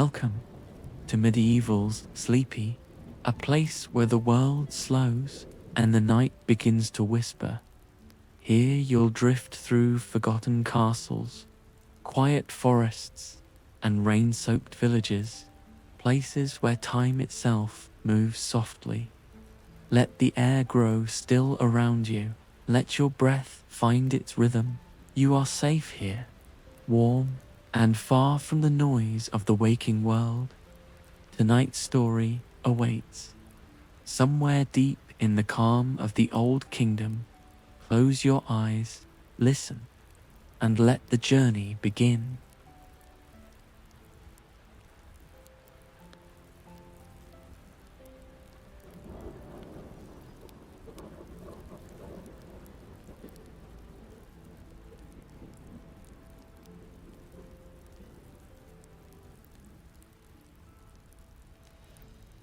Welcome to medieval's Sleepy, a place where the world slows and the night begins to whisper. Here you'll drift through forgotten castles, quiet forests, and rain-soaked villages, places where time itself moves softly. Let the air grow still around you. Let your breath find its rhythm. You are safe here, warm and far from the noise of the waking world. Tonight's story awaits. Somewhere deep in the calm of the old kingdom, close your eyes, listen, and let the journey begin.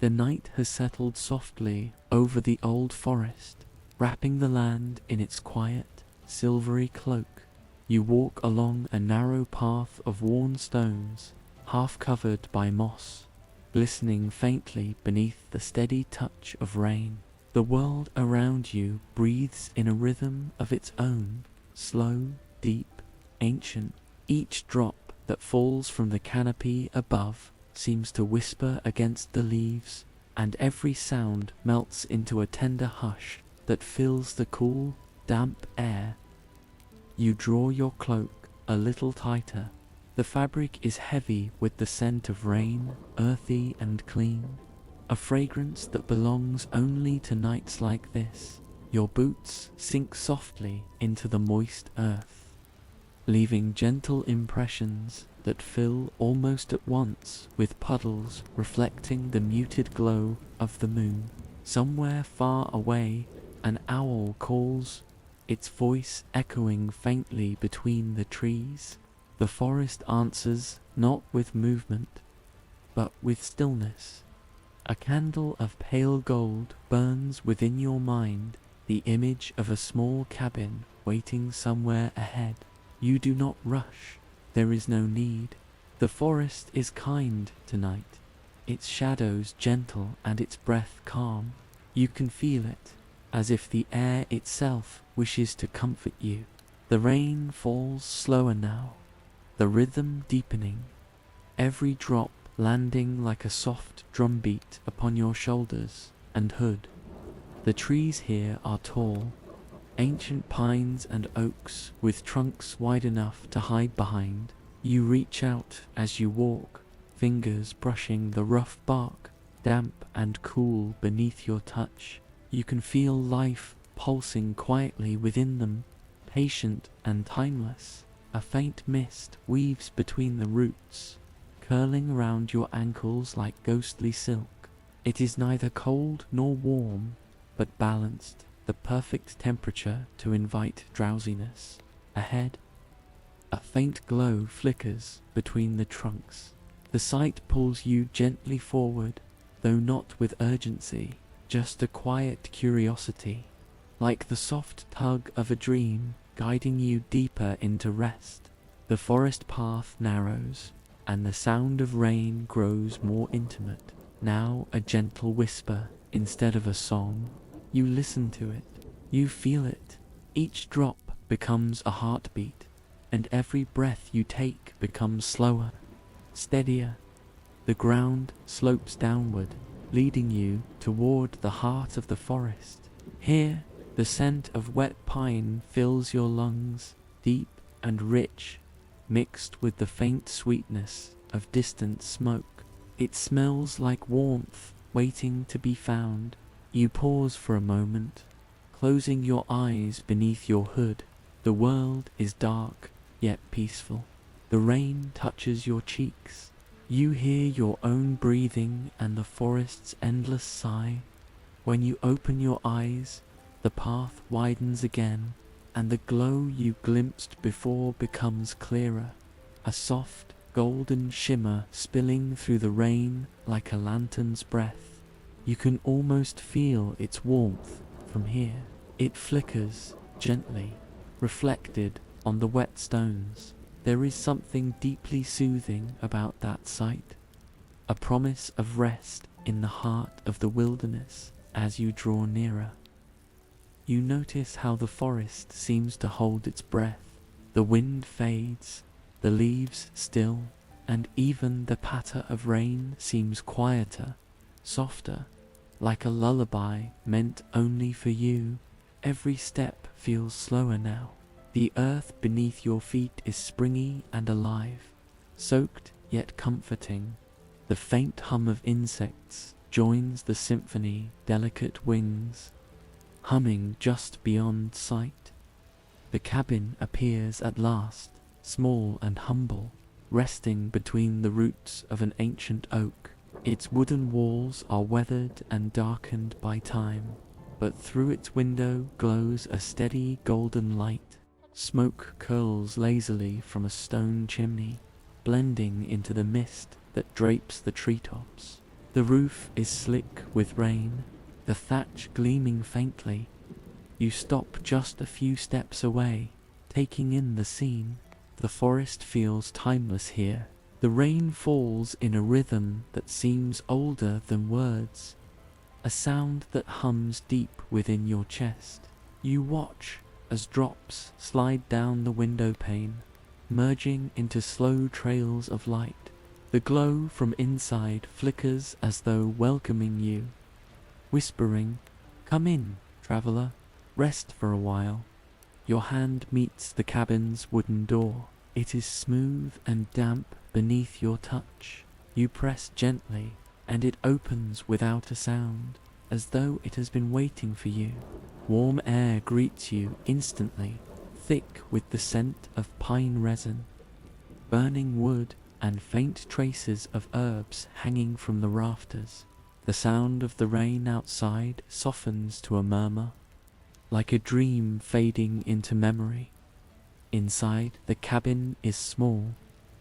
The night has settled softly over the old forest, wrapping the land in its quiet, silvery cloak. You walk along a narrow path of worn stones, half covered by moss, glistening faintly beneath the steady touch of rain. The world around you breathes in a rhythm of its own, slow, deep, ancient. Each drop that falls from the canopy above seems to whisper against the leaves, and every sound melts into a tender hush that fills the cool, damp air. You draw your cloak a little tighter. The fabric is heavy with the scent of rain, earthy and clean, a fragrance that belongs only to nights like this. Your boots sink softly into the moist earth, leaving gentle impressions that fill almost at once with puddles reflecting the muted glow of the moon. Somewhere far away, an owl calls, its voice echoing faintly between the trees. The forest answers not with movement, but with stillness. A candle of pale gold burns within your mind, the image of a small cabin waiting somewhere ahead. You do not rush. There is no need. The forest is kind tonight, its shadows gentle and its breath calm. You can feel it, as if the air itself wishes to comfort you. The rain falls slower now, the rhythm deepening, every drop landing like a soft drumbeat upon your shoulders and hood. The trees here are tall, ancient pines and oaks with trunks wide enough to hide behind. You reach out as you walk, fingers brushing the rough bark, damp and cool beneath your touch. You can feel life pulsing quietly within them, patient and timeless. A faint mist weaves between the roots, curling around your ankles like ghostly silk. It is neither cold nor warm, but balanced, the perfect temperature to invite drowsiness. Ahead, a faint glow flickers between the trunks. The sight pulls you gently forward, though not with urgency, just a quiet curiosity, like the soft tug of a dream guiding you deeper into rest. The forest path narrows, and the sound of rain grows more intimate, now a gentle whisper instead of a song. You listen to it, you feel it. Each drop becomes a heartbeat, and every breath you take becomes slower, steadier. The ground slopes downward, leading you toward the heart of the forest. Here, the scent of wet pine fills your lungs, deep and rich, mixed with the faint sweetness of distant smoke. It smells like warmth waiting to be found. You pause for a moment, closing your eyes beneath your hood. The world is dark, yet peaceful. The rain touches your cheeks. You hear your own breathing and the forest's endless sigh. When you open your eyes, the path widens again, and the glow you glimpsed before becomes clearer, a soft, golden shimmer spilling through the rain like a lantern's breath. You can almost feel its warmth from here. It flickers gently, reflected on the wet stones. There is something deeply soothing about that sight, a promise of rest in the heart of the wilderness. As you draw nearer, you notice how the forest seems to hold its breath. The wind fades, the leaves still, and even the patter of rain seems quieter, softer, like a lullaby meant only for you. Every step feels slower now. The earth beneath your feet is springy and alive, soaked yet comforting. The faint hum of insects joins the symphony, delicate wings humming just beyond sight. The cabin appears at last, small and humble, resting between the roots of an ancient oak. Its wooden walls are weathered and darkened by time, but through its window glows a steady golden light. Smoke curls lazily from a stone chimney, blending into the mist that drapes the treetops. The roof is slick with rain, the thatch gleaming faintly. You stop just a few steps away, taking in the scene. The forest feels timeless here. The rain falls in a rhythm that seems older than words, a sound that hums deep within your chest. You watch as drops slide down the window pane, merging into slow trails of light. The glow from inside flickers as though welcoming you, whispering, "Come in, traveler, rest for a while." Your hand meets the cabin's wooden door. It is smooth and damp beneath your touch. You press gently, and it opens without a sound, as though it has been waiting for you. Warm air greets you instantly, thick with the scent of pine resin, burning wood, and faint traces of herbs hanging from the rafters. The sound of the rain outside softens to a murmur, like a dream fading into memory. Inside, the cabin is small,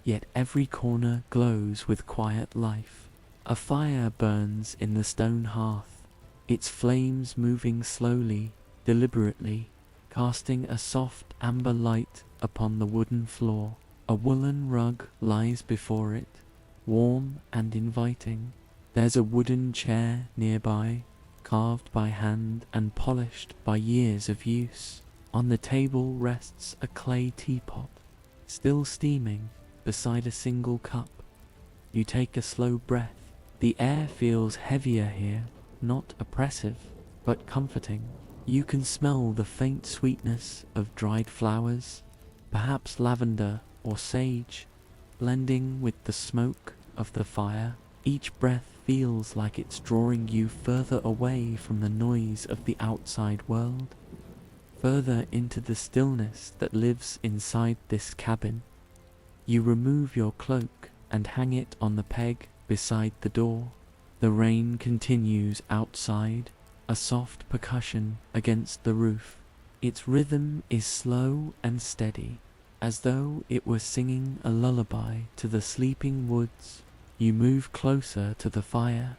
yet every corner glows with quiet life. A fire burns in the stone hearth, its flames moving slowly, deliberately, casting a soft amber light upon the wooden floor. A woolen rug lies before it, warm and inviting. There's a wooden chair nearby, carved by hand and polished by years of use. On the table rests a clay teapot, still steaming, beside a single cup. You take a slow breath. The air feels heavier here, not oppressive, but comforting. You can smell the faint sweetness of dried flowers, perhaps lavender or sage, blending with the smoke of the fire. Each breath feels like it's drawing you further away from the noise of the outside world, further into the stillness that lives inside this cabin. You remove your cloak and hang it on the peg beside the door. The rain continues outside, a soft percussion against the roof. Its rhythm is slow and steady, as though it were singing a lullaby to the sleeping woods. You move closer to the fire,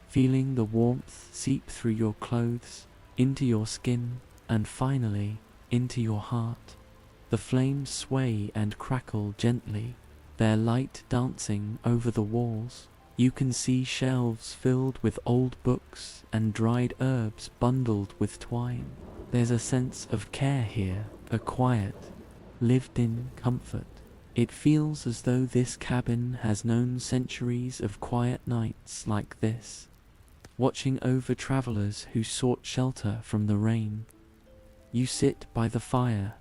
feeling the warmth seep through your clothes, into your skin, and finally, into your heart. The flames sway and crackle gently, their light dancing over the walls. You can see shelves filled with old books and dried herbs bundled with twine. There's a sense of care here, a quiet, lived-in comfort. It feels as though this cabin has known centuries of quiet nights like this, watching over travelers who sought shelter from the rain. You sit by the fire,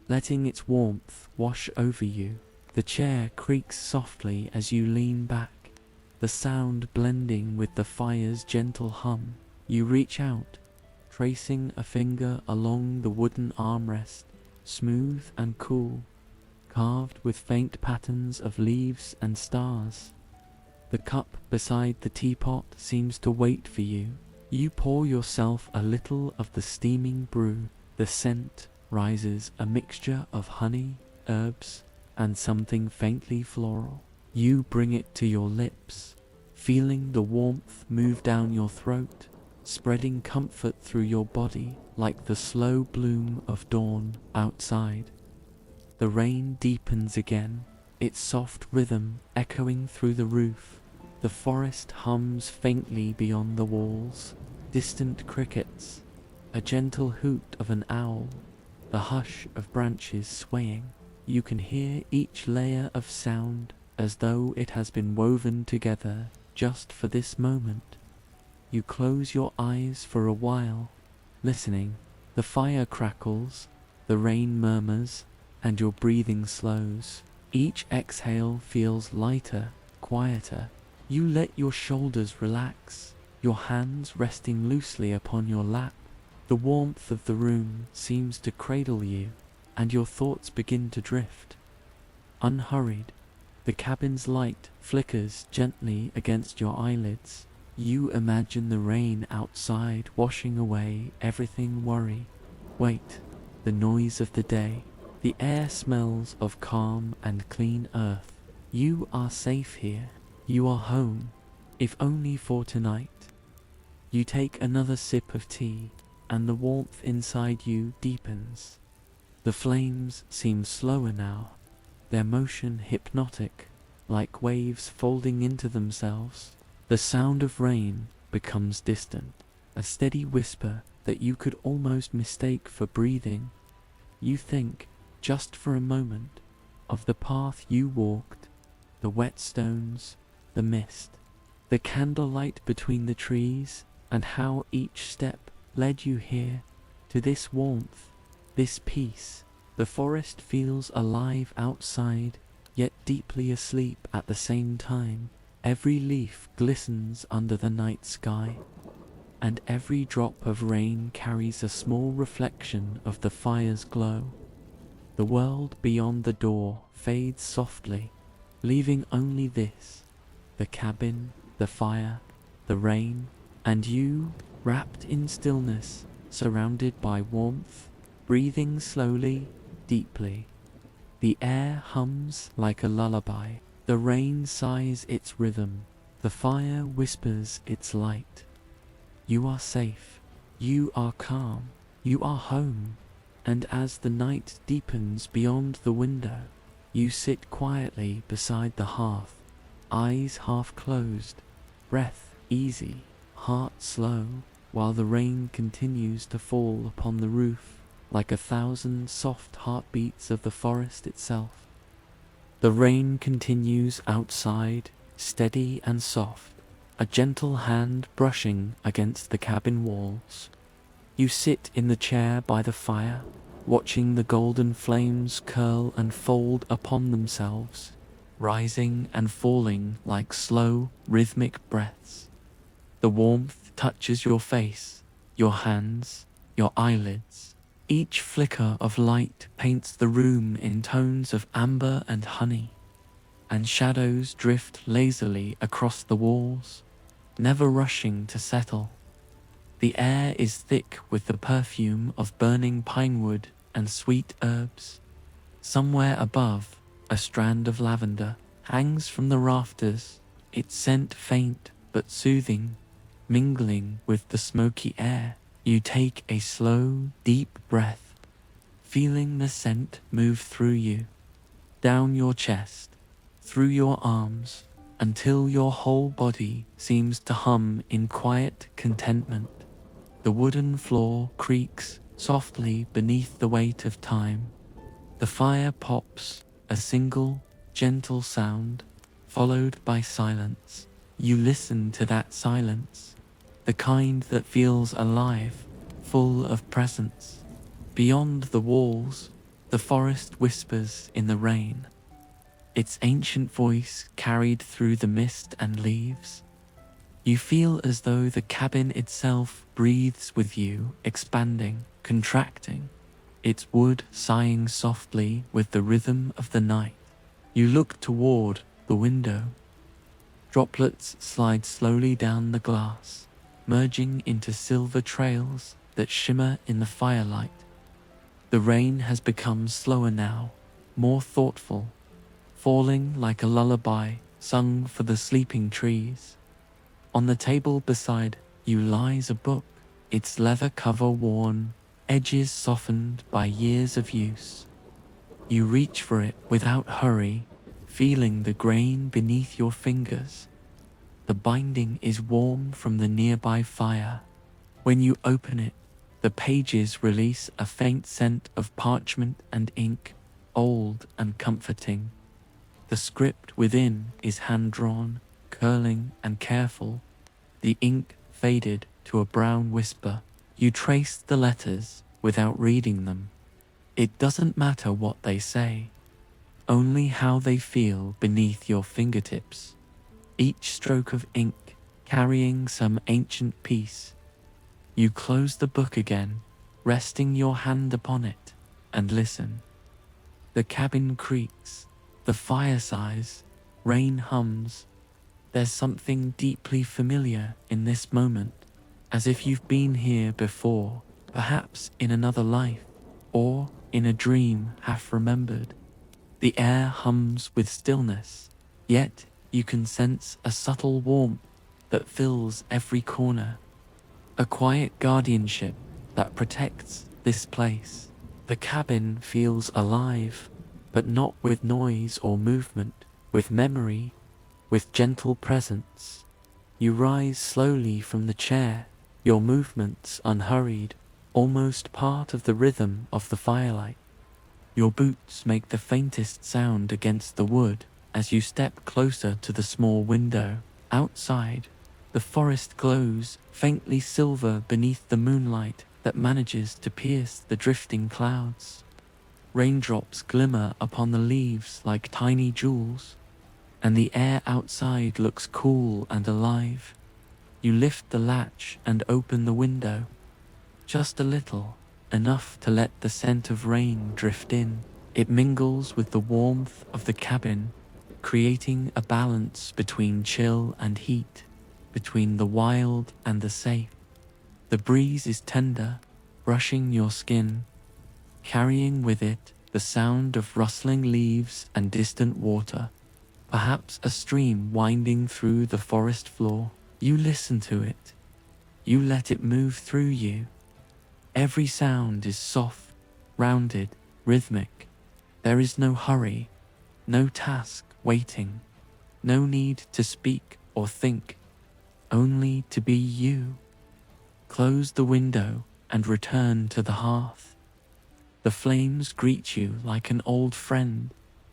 letting its warmth wash over you. The chair creaks softly as you lean back, the sound blending with the fire's gentle hum. You reach out, tracing a finger along the wooden armrest, smooth and cool, carved with faint patterns of leaves and stars. The cup beside the teapot seems to wait for you. You pour yourself a little of the steaming brew. The scent rises, a mixture of honey, herbs, and something faintly floral. You bring it to your lips, feeling the warmth move down your throat, spreading comfort through your body like the slow bloom of dawn outside. The rain deepens again, its soft rhythm echoing through the roof. The forest hums faintly beyond the walls, distant crickets, a gentle hoot of an owl, the hush of branches swaying. You can hear each layer of sound as though it has been woven together just for this moment. You close your eyes for a while, listening. The fire crackles, the rain murmurs, and your breathing slows. Each exhale feels lighter, quieter. You let your shoulders relax, your hands resting loosely upon your lap. The warmth of the room seems to cradle you, and your thoughts begin to drift. Unhurried, the cabin's light flickers gently against your eyelids. You imagine the rain outside washing away everything worry. Wait, the noise of the day. The air smells of calm and clean earth. You are safe here. You are home, if only for tonight. You take another sip of tea, and the warmth inside you deepens. The flames seem slower now, their motion hypnotic, like waves folding into themselves. The sound of rain becomes distant, a steady whisper that you could almost mistake for breathing. You think, just for a moment, of the path you walked, the wet stones, the mist, the candlelight between the trees, and how each step led you here, to this warmth, this peace. The forest feels alive outside, yet deeply asleep at the same time. Every leaf glistens under the night sky, and every drop of rain carries a small reflection of the fire's glow. The world beyond the door fades softly, leaving only this: the cabin, the fire, the rain, and you, wrapped in stillness, surrounded by warmth, breathing slowly, deeply. The air hums like a lullaby. The rain sighs its rhythm. The fire whispers its light. You are safe. You are calm. You are home. And as the night deepens beyond the window, you sit quietly beside the hearth, eyes half closed, breath easy, heart slow, while the rain continues to fall upon the roof like 1,000 soft heartbeats of the forest itself. The rain continues outside, steady and soft, a gentle hand brushing against the cabin walls. You sit in the chair by the fire, watching the golden flames curl and fold upon themselves, rising and falling like slow, rhythmic breaths. The warmth touches your face, your hands, your eyelids. Each flicker of light paints the room in tones of amber and honey, and shadows drift lazily across the walls, never rushing to settle. The air is thick with the perfume of burning pinewood and sweet herbs. Somewhere above, a strand of lavender hangs from the rafters, its scent faint but soothing, mingling with the smoky air. You take a slow, deep breath, feeling the scent move through you, down your chest, through your arms, until your whole body seems to hum in quiet contentment. The wooden floor creaks softly beneath the weight of time. The fire pops, a single, gentle sound, followed by silence. You listen to that silence, the kind that feels alive, full of presence. Beyond the walls, the forest whispers in the rain, its ancient voice carried through the mist and leaves. You feel as though the cabin itself breathes with you, expanding, contracting, its wood sighing softly with the rhythm of the night. You look toward the window. Droplets slide slowly down the glass, merging into silver trails that shimmer in the firelight. The rain has become slower now, more thoughtful, falling like a lullaby sung for the sleeping trees. On the table beside you lies a book, its leather cover worn, edges softened by years of use. You reach for it without hurry, feeling the grain beneath your fingers. The binding is warm from the nearby fire. When you open it, the pages release a faint scent of parchment and ink, old and comforting. The script within is hand-drawn, curling and careful, the ink faded to a brown whisper. You trace the letters without reading them. It doesn't matter what they say, only how they feel beneath your fingertips. Each stroke of ink carrying some ancient piece. You close the book again, resting your hand upon it, and listen. The cabin creaks, the fire sighs, rain hums. There's something deeply familiar in this moment, as if you've been here before, perhaps in another life, or in a dream half remembered. The air hums with stillness, yet you can sense a subtle warmth that fills every corner. A quiet guardianship that protects this place. The cabin feels alive, but not with noise or movement, with memory, with gentle presence. You rise slowly from the chair, your movements unhurried, almost part of the rhythm of the firelight. Your boots make the faintest sound against the wood as you step closer to the small window. Outside, the forest glows faintly silver beneath the moonlight that manages to pierce the drifting clouds. Raindrops glimmer upon the leaves like tiny jewels, and the air outside looks cool and alive. You lift the latch and open the window, just a little, enough to let the scent of rain drift in. It mingles with the warmth of the cabin, creating a balance between chill and heat, between the wild and the safe. The breeze is tender, brushing your skin, carrying with it the sound of rustling leaves and distant water, perhaps a stream winding through the forest floor. You listen to it. You let it move through you. Every sound is soft, rounded, rhythmic. There is no hurry, no task waiting, no need to speak or think, only to be you. Close the window and return to the hearth. The flames greet you like an old friend,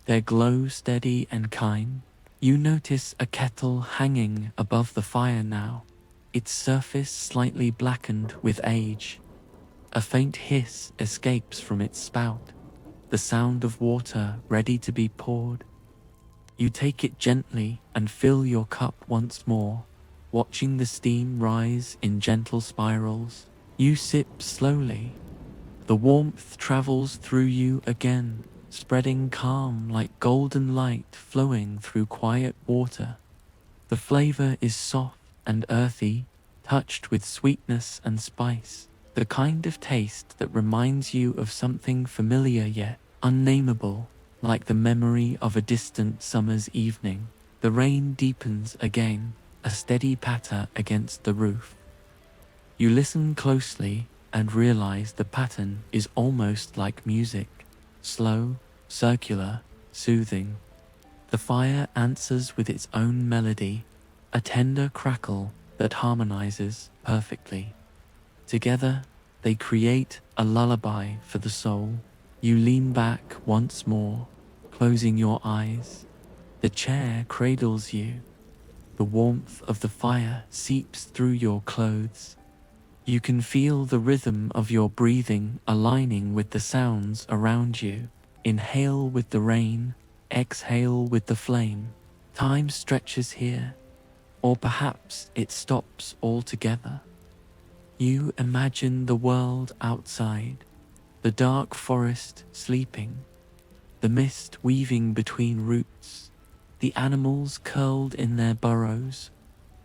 their glow steady and kind. You notice a kettle hanging above the fire now, its surface slightly blackened with age. A faint hiss escapes from its spout, the sound of water ready to be poured. You take it gently and fill your cup once more, watching the steam rise in gentle spirals. You sip slowly. The warmth travels through you again, spreading calm like golden light flowing through quiet water. The flavor is soft and earthy, touched with sweetness and spice. The kind of taste that reminds you of something familiar yet unnameable, like the memory of a distant summer's evening. The rain deepens again, a steady patter against the roof. You listen closely and realize the pattern is almost like music, slow, circular, soothing. The fire answers with its own melody, a tender crackle that harmonizes perfectly. Together, they create a lullaby for the soul. You lean back once more, closing your eyes. The chair cradles you. The warmth of the fire seeps through your clothes. You can feel the rhythm of your breathing aligning with the sounds around you. Inhale with the rain, exhale with the flame. Time stretches here, or perhaps it stops altogether. You imagine the world outside, the dark forest sleeping, the mist weaving between roots, the animals curled in their burrows.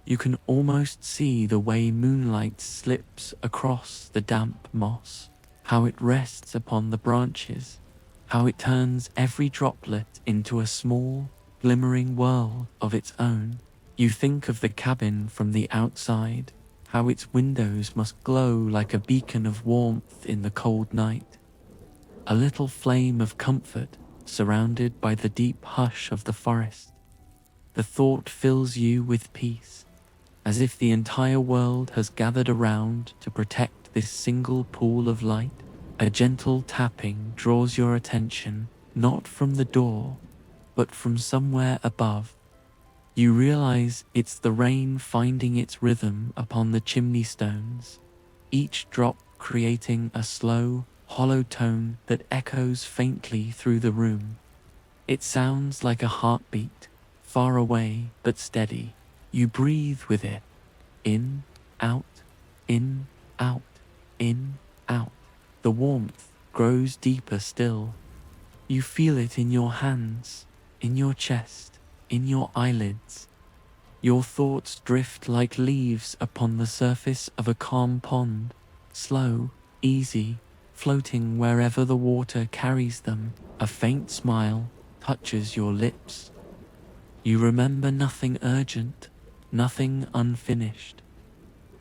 You can almost see the way moonlight slips across the damp moss, how it rests upon the branches, how it turns every droplet into a small, glimmering world of its own. You think of the cabin from the outside, how its windows must glow like a beacon of warmth in the cold night. A little flame of comfort surrounded by the deep hush of the forest. The thought fills you with peace, as if the entire world has gathered around to protect this single pool of light. A gentle tapping draws your attention, not from the door, but from somewhere above. You realize it's the rain finding its rhythm upon the chimney stones, each drop creating a slow, hollow tone that echoes faintly through the room. It sounds like a heartbeat, far away but steady. You breathe with it, in, out, in, out, in, out. The warmth grows deeper still. You feel it in your hands, in your chest, in your eyelids. Your thoughts drift like leaves upon the surface of a calm pond, slow, easy, floating wherever the water carries them. A faint smile touches your lips. You remember nothing urgent, nothing unfinished.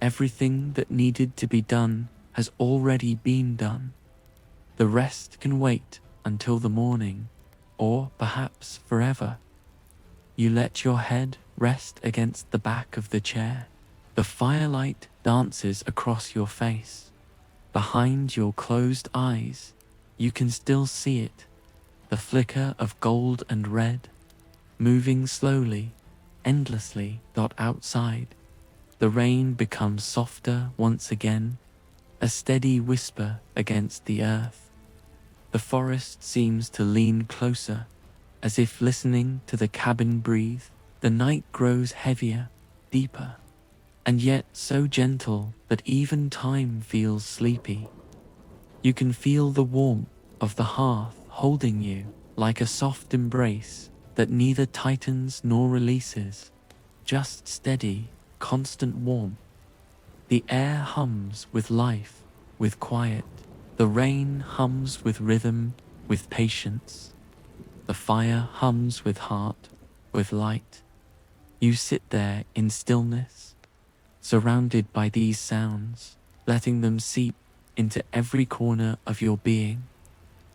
Everything that needed to be done has already been done. The rest can wait until the morning, or perhaps forever. You let your head rest against the back of the chair. The firelight dances across your face. Behind your closed eyes, you can still see it, the flicker of gold and red, moving slowly, endlessly. Outside, the rain becomes softer once again, a steady whisper against the earth. The forest seems to lean closer, as if listening to the cabin breathe. The night grows heavier, deeper, and yet so gentle that even time feels sleepy. You can feel the warmth of the hearth holding you, like a soft embrace that neither tightens nor releases, just steady, constant warmth. The air hums with life, with quiet. The rain hums with rhythm, with patience. The fire hums with heart, with light. You sit there in stillness, surrounded by these sounds, letting them seep into every corner of your being.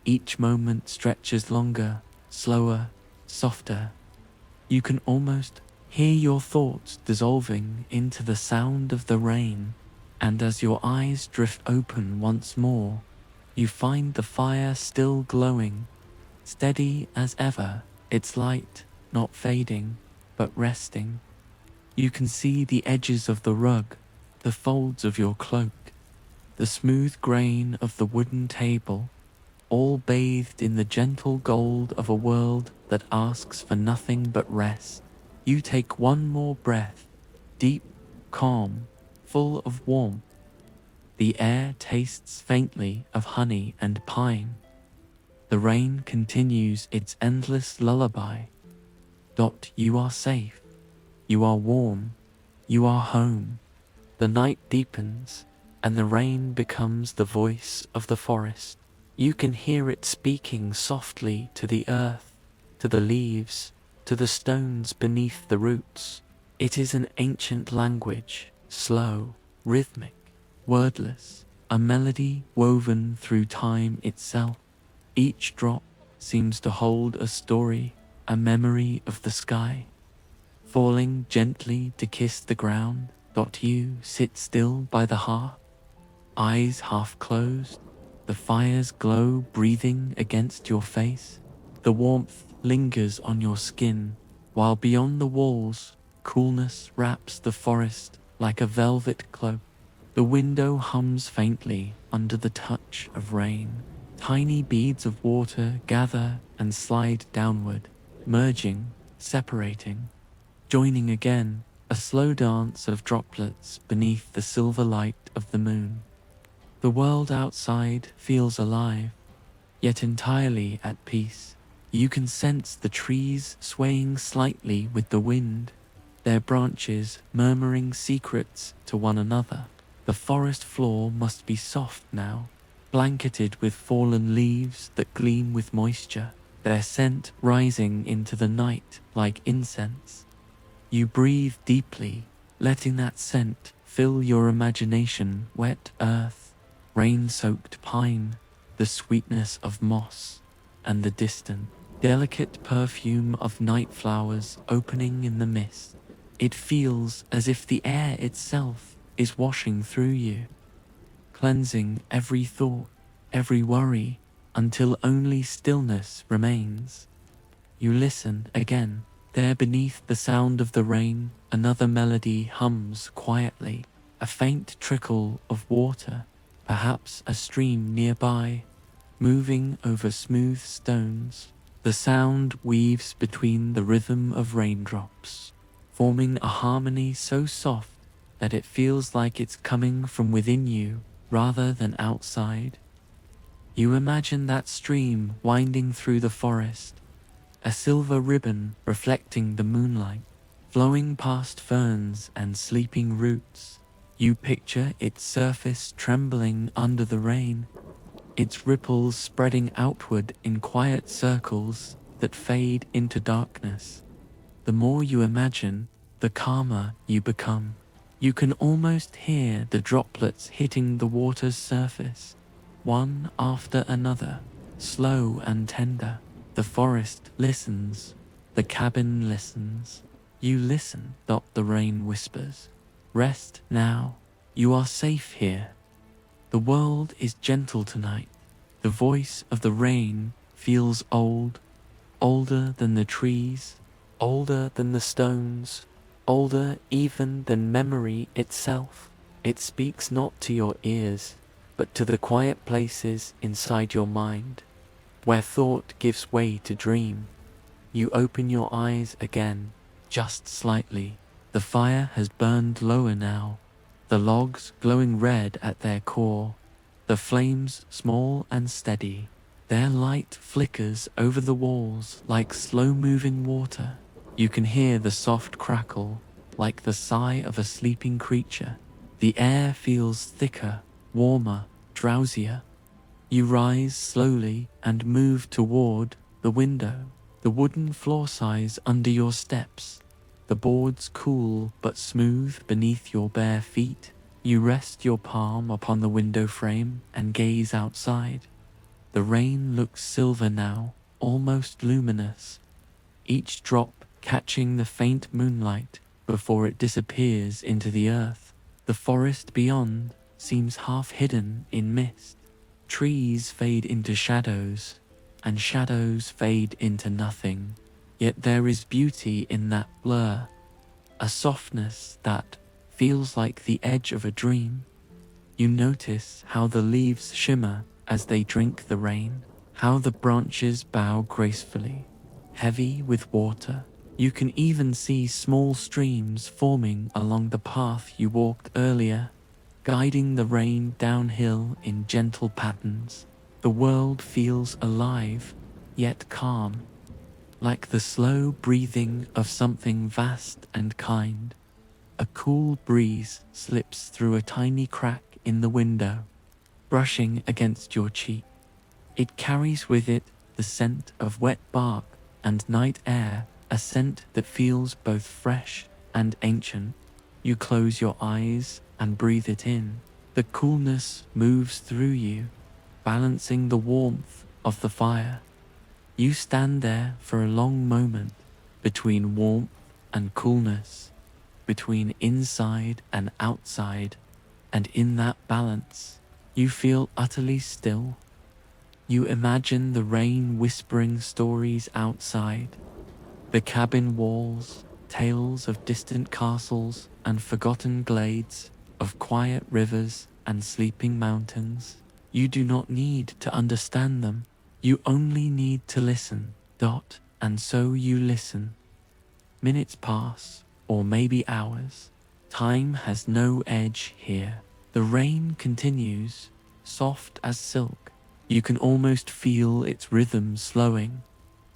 Each moment stretches longer, slower, softer. You can almost hear your thoughts dissolving into the sound of the rain, and as your eyes drift open once more, you find the fire still glowing, steady as ever, its light not fading, but resting. You can see the edges of the rug, the folds of your cloak, the smooth grain of the wooden table, all bathed in the gentle gold of a world that asks for nothing but rest. You take one more breath, deep, calm, full of warmth. The air tastes faintly of honey and pine. The rain continues its endless lullaby. You are safe. You are warm. You are home. The night deepens, and the rain becomes the voice of the forest. You can hear it speaking softly to the earth, to the leaves, to the stones beneath the roots. It is an ancient language, slow, rhythmic, wordless, a melody woven through time itself. Each drop seems to hold a story, a memory of the sky, falling gently to kiss the ground. You sit still by the hearth, eyes half closed, the fire's glow breathing against your face. The warmth lingers on your skin, while beyond the walls, coolness wraps the forest like a velvet cloak. The window hums faintly under the touch of rain. Tiny beads of water gather and slide downward, merging, separating, joining again, a slow dance of droplets beneath the silver light of the moon. The world outside feels alive, yet entirely at peace. You can sense the trees swaying slightly with the wind, their branches murmuring secrets to one another. The forest floor must be soft now, blanketed with fallen leaves that gleam with moisture, their scent rising into the night like incense. You breathe deeply, letting that scent fill your imagination. Wet earth, rain-soaked pine, the sweetness of moss, and the distant, delicate perfume of night flowers opening in the mist. It feels as if the air itself is washing through you, cleansing every thought, every worry, until only stillness remains. You listen again. There beneath the sound of the rain, another melody hums quietly, a faint trickle of water, perhaps a stream nearby, moving over smooth stones. The sound weaves between the rhythm of raindrops, forming a harmony so soft that it feels like it's coming from within you rather than outside. You imagine that stream winding through the forest, a silver ribbon reflecting the moonlight, flowing past ferns and sleeping roots. You picture its surface trembling under the rain, its ripples spreading outward in quiet circles that fade into darkness. The more you imagine, the calmer you become. You can almost hear the droplets hitting the water's surface, one after another, slow and tender. The forest listens, the cabin listens. You listen. The rain whispers, "Rest now, you are safe here. The world is gentle tonight." The voice of the rain feels old, older than the trees, older than the stones, older even than memory itself. It speaks not to your ears, but to the quiet places inside your mind, where thought gives way to dream. You open your eyes again, just slightly. The fire has burned lower now, the logs glowing red at their core, the flames small and steady. Their light flickers over the walls like slow-moving water. You can hear the soft crackle, like the sigh of a sleeping creature. The air feels thicker, warmer, drowsier. You rise slowly and move toward the window. The wooden floor sighs under your steps. The boards cool but smooth beneath your bare feet. You rest your palm upon the window frame and gaze outside. The rain looks silver now, almost luminous, each drop catching the faint moonlight before it disappears into the earth. The forest beyond seems half hidden in mist. Trees fade into shadows, and shadows fade into nothing. Yet there is beauty in that blur, a softness that feels like the edge of a dream. You notice how the leaves shimmer as they drink the rain, how the branches bow gracefully, heavy with water. You can even see small streams forming along the path you walked earlier, guiding the rain downhill in gentle patterns. The world feels alive, yet calm, like the slow breathing of something vast and kind. A cool breeze slips through a tiny crack in the window, brushing against your cheek. It carries with it the scent of wet bark and night air, a scent that feels both fresh and ancient. You close your eyes and breathe it in. The coolness moves through you, balancing the warmth of the fire. You stand there for a long moment, between warmth and coolness, between inside and outside, and in that balance, you feel utterly still. You imagine the rain whispering stories outside, the cabin walls, tales of distant castles and forgotten glades, of quiet rivers and sleeping mountains. You do not need to understand them. You only need to listen. And so you listen. Minutes pass, or maybe hours. Time has no edge here. The rain continues, soft as silk. You can almost feel its rhythm slowing,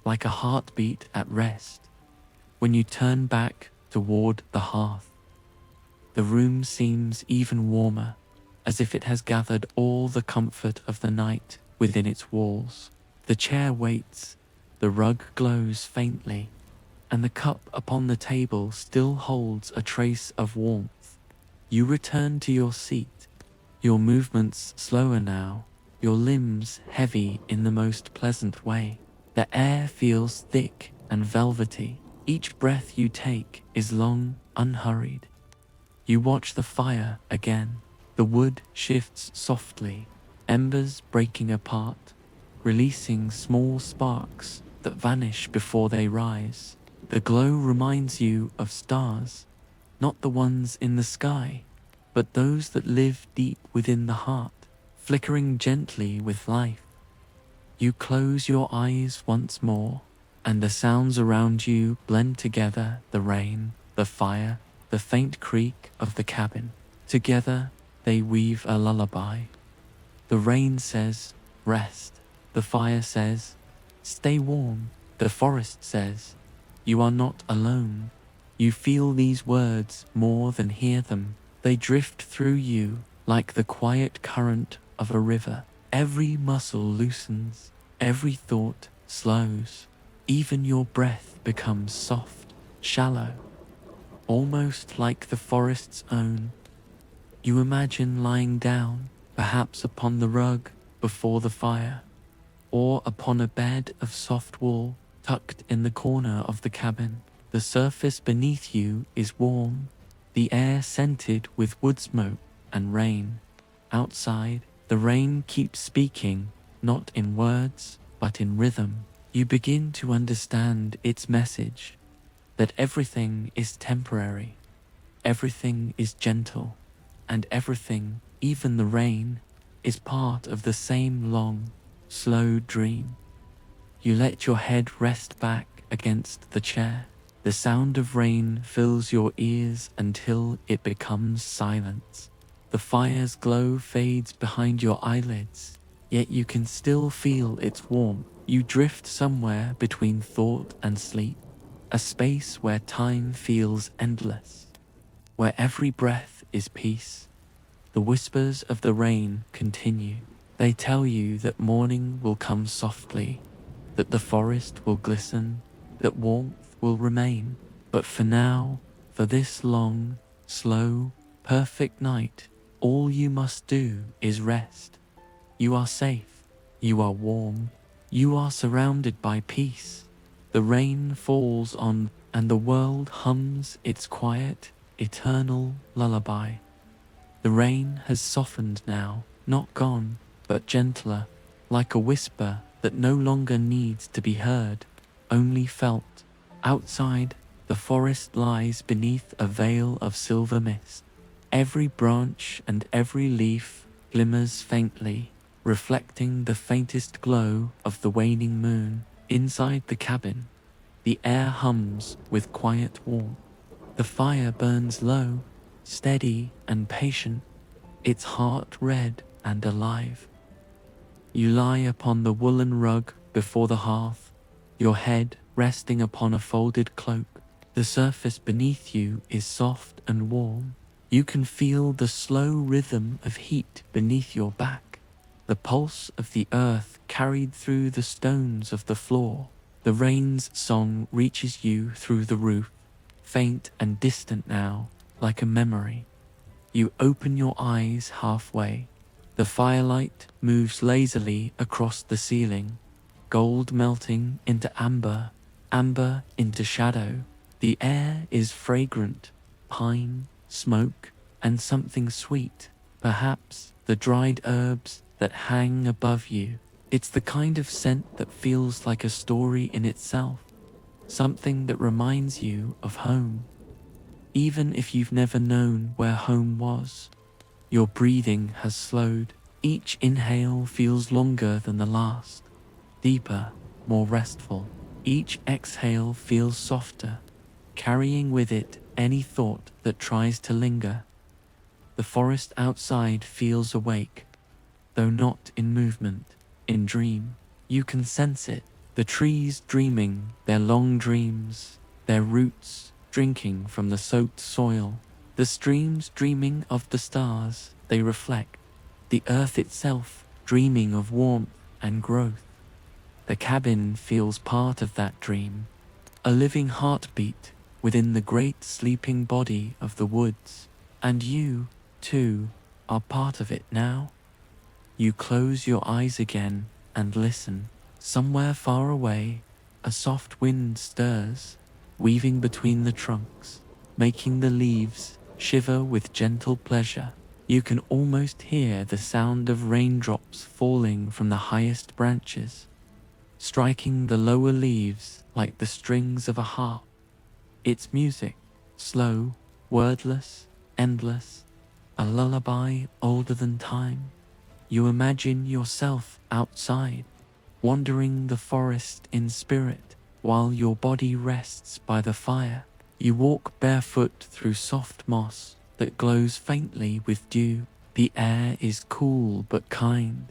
like a heartbeat at rest. When you turn back toward the hearth, the room seems even warmer, as if it has gathered all the comfort of the night within its walls. The chair waits, the rug glows faintly, and the cup upon the table still holds a trace of warmth. You return to your seat, your movements slower now, your limbs heavy in the most pleasant way. The air feels thick and velvety. Each breath you take is long, unhurried. You watch the fire again. The wood shifts softly, embers breaking apart, releasing small sparks that vanish before they rise. The glow reminds you of stars, not the ones in the sky, but those that live deep within the heart, flickering gently with life. You close your eyes once more, and the sounds around you blend together: the rain, the fire, the faint creak of the cabin. Together, they weave a lullaby. The rain says, rest. The fire says, stay warm. The forest says, you are not alone. You feel these words more than hear them. They drift through you like the quiet current of a river. Every muscle loosens, every thought slows. Even your breath becomes soft, shallow, almost like the forest's own. You imagine lying down, perhaps upon the rug before the fire, or upon a bed of soft wool tucked in the corner of the cabin. The surface beneath you is warm, the air scented with wood smoke and rain. Outside, the rain keeps speaking, not in words, but in rhythm. You begin to understand its message, that everything is temporary, everything is gentle, and everything, even the rain, is part of the same long, slow dream. You let your head rest back against the chair. The sound of rain fills your ears until it becomes silence. The fire's glow fades behind your eyelids, yet you can still feel its warmth. You drift somewhere between thought and sleep, a space where time feels endless, where every breath is peace. The whispers of the rain continue. They tell you that morning will come softly, that the forest will glisten, that warmth will remain. But for now, for this long, slow, perfect night, all you must do is rest. You are safe, you are warm, you are surrounded by peace. The rain falls on, and the world hums its quiet, eternal lullaby. The rain has softened now, not gone, but gentler, like a whisper that no longer needs to be heard, only felt. Outside, the forest lies beneath a veil of silver mist. Every branch and every leaf glimmers faintly, reflecting the faintest glow of the waning moon. Inside the cabin, the air hums with quiet warmth. The fire burns low, steady and patient, its heart red and alive. You lie upon the woolen rug before the hearth, your head resting upon a folded cloak. The surface beneath you is soft and warm. You can feel the slow rhythm of heat beneath your back, the pulse of the earth carried through the stones of the floor. The rain's song reaches you through the roof, faint and distant now, like a memory. You open your eyes halfway. The firelight moves lazily across the ceiling, gold melting into amber, amber into shadow. The air is fragrant, pine, smoke, and something sweet, perhaps the dried herbs that hang above you. It's the kind of scent that feels like a story in itself, something that reminds you of home, even if you've never known where home was. Your breathing has slowed. Each inhale feels longer than the last, deeper, more restful. Each exhale feels softer, carrying with it any thought that tries to linger. The forest outside feels awake, though not in movement, in dream. You can sense it, the trees dreaming their long dreams, their roots drinking from the soaked soil, the streams dreaming of the stars they reflect, the earth itself dreaming of warmth and growth. The cabin feels part of that dream, a living heartbeat within the great sleeping body of the woods. And you, too, are part of it now. You close your eyes again and listen. Somewhere far away, a soft wind stirs, weaving between the trunks, making the leaves shiver with gentle pleasure. You can almost hear the sound of raindrops falling from the highest branches, striking the lower leaves like the strings of a harp. Its music, slow, wordless, endless, a lullaby older than time. You imagine yourself outside, wandering the forest in spirit, while your body rests by the fire. You walk barefoot through soft moss that glows faintly with dew. The air is cool but kind,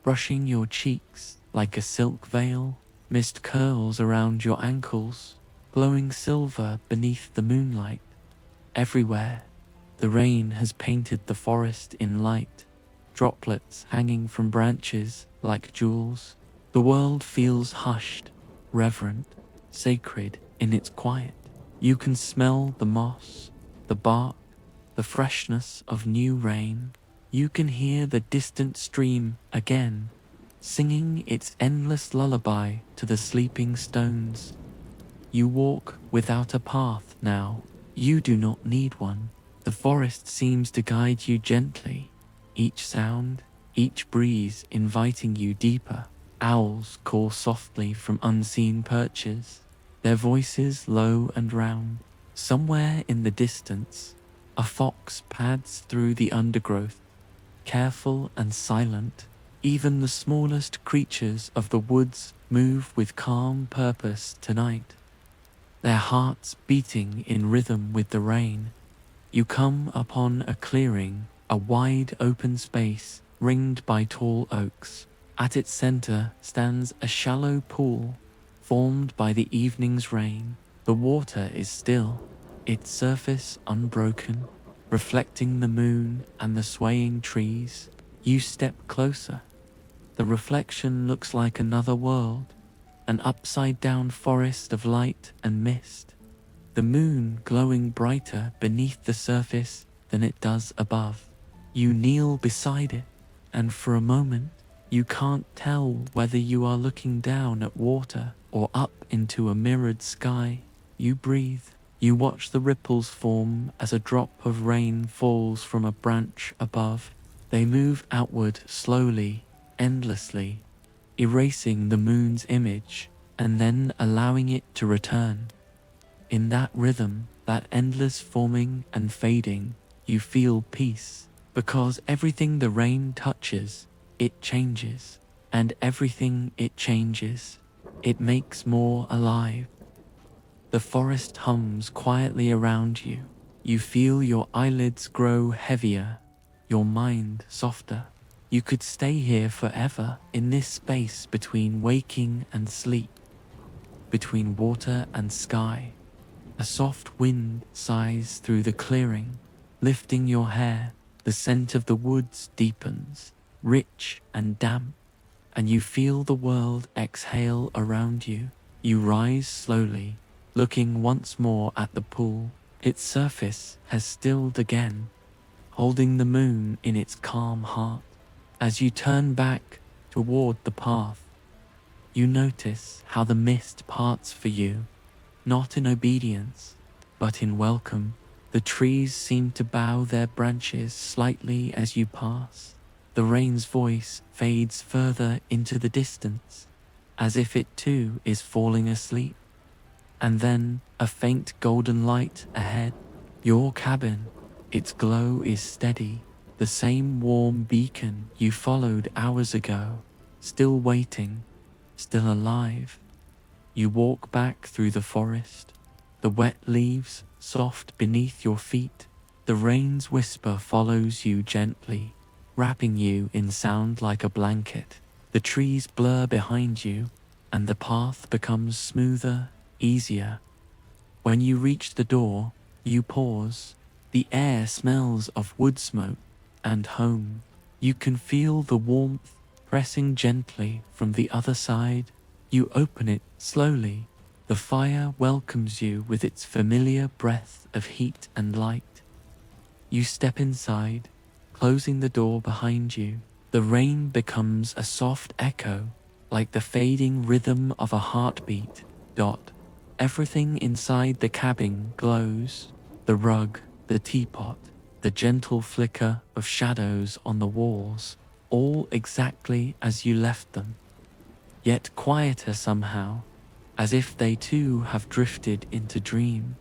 brushing your cheeks like a silk veil. Mist curls around your ankles, glowing silver beneath the moonlight. Everywhere, the rain has painted the forest in light, droplets hanging from branches like jewels. The world feels hushed, reverent, sacred in its quiet. You can smell the moss, the bark, the freshness of new rain. You can hear the distant stream again, singing its endless lullaby to the sleeping stones. You walk without a path now. You do not need one. The forest seems to guide you gently, each sound, each breeze inviting you deeper. Owls call softly from unseen perches, their voices low and round. Somewhere in the distance, a fox pads through the undergrowth, careful and silent. Even the smallest creatures of the woods move with calm purpose tonight, their hearts beating in rhythm with the rain. You come upon a clearing, a wide open space ringed by tall oaks. At its center stands a shallow pool, formed by the evening's rain. The water is still, its surface unbroken, reflecting the moon and the swaying trees. You step closer. The reflection looks like another world, an upside-down forest of light and mist, the moon glowing brighter beneath the surface than it does above. You kneel beside it, and for a moment, you can't tell whether you are looking down at water or up into a mirrored sky. You breathe. You watch the ripples form as a drop of rain falls from a branch above. They move outward slowly, endlessly, erasing the moon's image and then allowing it to return. In that rhythm, that endless forming and fading, you feel peace, because everything the rain touches, it changes, and everything it changes, it makes more alive. The forest hums quietly around you. You feel your eyelids grow heavier, your mind softer. You could stay here forever, in this space between waking and sleep, between water and sky. A soft wind sighs through the clearing, lifting your hair. The scent of the woods deepens, rich and damp, and you feel the world exhale around you. You rise slowly, looking once more at the pool. Its surface has stilled again, holding the moon in its calm heart. As you turn back toward the path, you notice how the mist parts for you, not in obedience, but in welcome. The trees seem to bow their branches slightly as you pass. The rain's voice fades further into the distance, as if it too is falling asleep. And then a faint golden light ahead. Your cabin, its glow is steady, the same warm beacon you followed hours ago, still waiting, still alive. You walk back through the forest, the wet leaves soft beneath your feet. The rain's whisper follows you gently, wrapping you in sound like a blanket. The trees blur behind you, and the path becomes smoother, easier. When you reach the door, you pause. The air smells of wood smoke and home. You can feel the warmth pressing gently from the other side. You open it slowly. The fire welcomes you with its familiar breath of heat and light. You step inside, closing the door behind you. The rain becomes a soft echo, like the fading rhythm of a heartbeat. Everything inside the cabin glows. The rug, the teapot, the gentle flicker of shadows on the walls, all exactly as you left them, yet quieter somehow, as if they too have drifted into dream.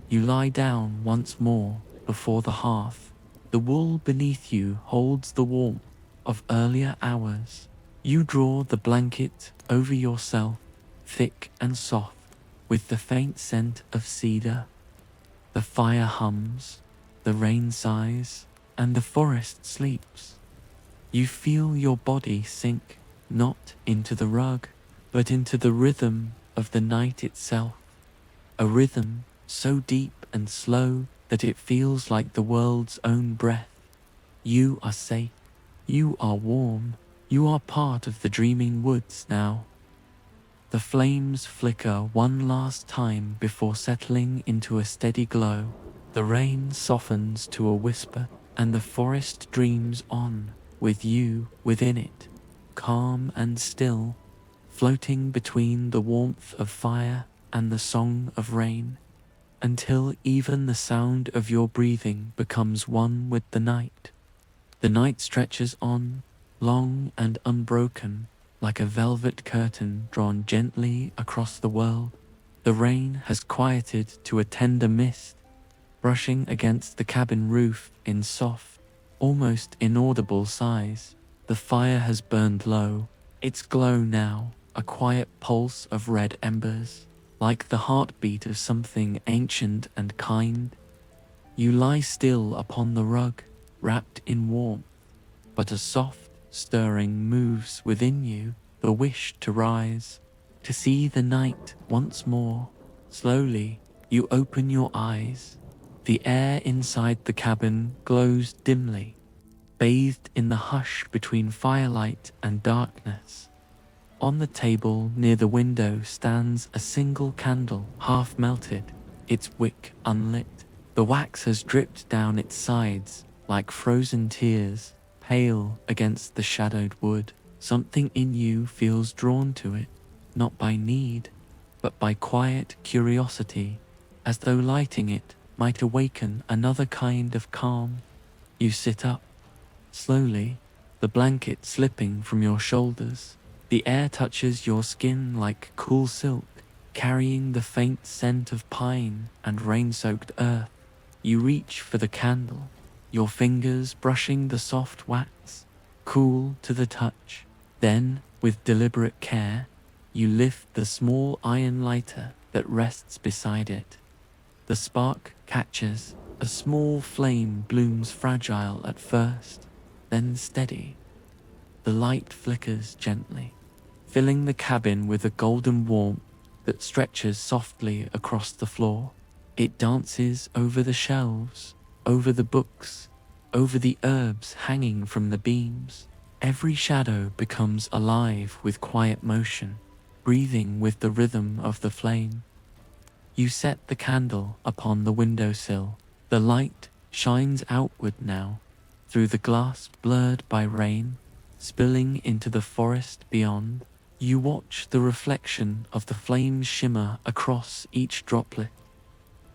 You lie down once more before the hearth. The wool beneath you holds the warmth of earlier hours. You draw the blanket over yourself, thick and soft, with the faint scent of cedar. The fire hums, the rain sighs, and the forest sleeps. You feel your body sink, not into the rug, but into the rhythm of the night itself. A rhythm so deep and slow that it feels like the world's own breath. You are safe. You are warm. You are part of the dreaming woods now. The flames flicker one last time before settling into a steady glow. The rain softens to a whisper, and the forest dreams on, with you within it, calm and still, floating between the warmth of fire and the song of rain, until even the sound of your breathing becomes one with the night. The night stretches on, long and unbroken, like a velvet curtain drawn gently across the world. The rain has quieted to a tender mist, brushing against the cabin roof in soft, almost inaudible sighs. The fire has burned low, its glow now a quiet pulse of red embers, like the heartbeat of something ancient and kind. You lie still upon the rug, wrapped in warmth, but a soft stirring moves within you, the wish to rise, to see the night once more. Slowly, you open your eyes. The air inside the cabin glows dimly, bathed in the hush between firelight and darkness. On the table near the window stands a single candle, half melted, its wick unlit. The wax has dripped down its sides like frozen tears, pale against the shadowed wood. Something in you feels drawn to it, not by need, but by quiet curiosity, as though lighting it might awaken another kind of calm. You sit up, slowly, the blanket slipping from your shoulders. The air touches your skin like cool silk, carrying the faint scent of pine and rain-soaked earth. You reach for the candle, your fingers brushing the soft wax, cool to the touch. Then, with deliberate care, you lift the small iron lighter that rests beside it. The spark catches, a small flame blooms fragile at first, then steady. The light flickers gently, filling the cabin with a golden warmth that stretches softly across the floor. It dances over the shelves, over the books, over the herbs hanging from the beams. Every shadow becomes alive with quiet motion, breathing with the rhythm of the flame. You set the candle upon the windowsill. The light shines outward now, through the glass blurred by rain, spilling into the forest beyond. You watch the reflection of the flames shimmer across each droplet,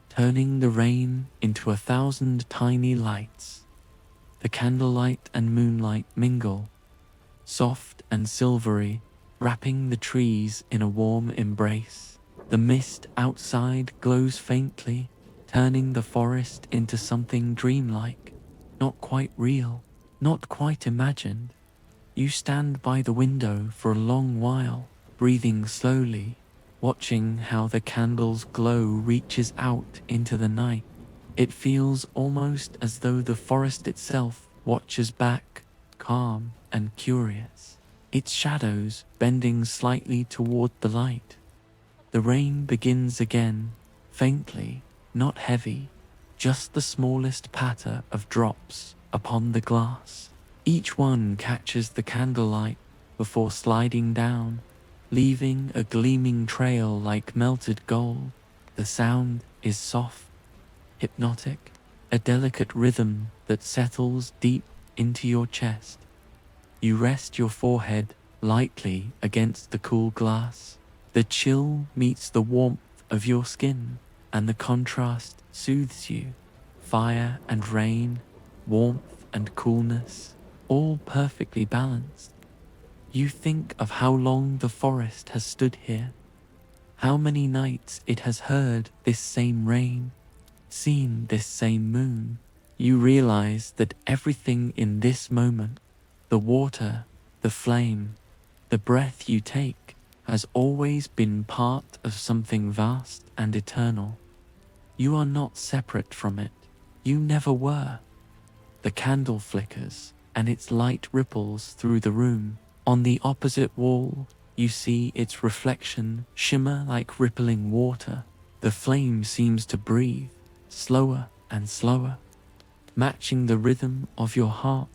turning the rain into 1,000 tiny lights. The candlelight and moonlight mingle, soft and silvery, wrapping the trees in a warm embrace. The mist outside glows faintly, turning the forest into something dreamlike, not quite real, not quite imagined. You stand by the window for a long while, breathing slowly, watching how the candle's glow reaches out into the night. It feels almost as though the forest itself watches back, calm and curious, its shadows bending slightly toward the light. The rain begins again, faintly, not heavy, just the smallest patter of drops upon the glass. Each one catches the candlelight before sliding down, leaving a gleaming trail like melted gold. The sound is soft, hypnotic, a delicate rhythm that settles deep into your chest. You rest your forehead lightly against the cool glass. The chill meets the warmth of your skin, and the contrast soothes you. Fire and rain, warmth and coolness, all perfectly balanced. You think of how long the forest has stood here, how many nights it has heard this same rain, seen this same moon. You realize that everything in this moment, the water, the flame, the breath you take, has always been part of something vast and eternal. You are not separate from it. You never were. The candle flickers, and its light ripples through the room. On the opposite wall, you see its reflection shimmer like rippling water. The flame seems to breathe, slower and slower, matching the rhythm of your heart.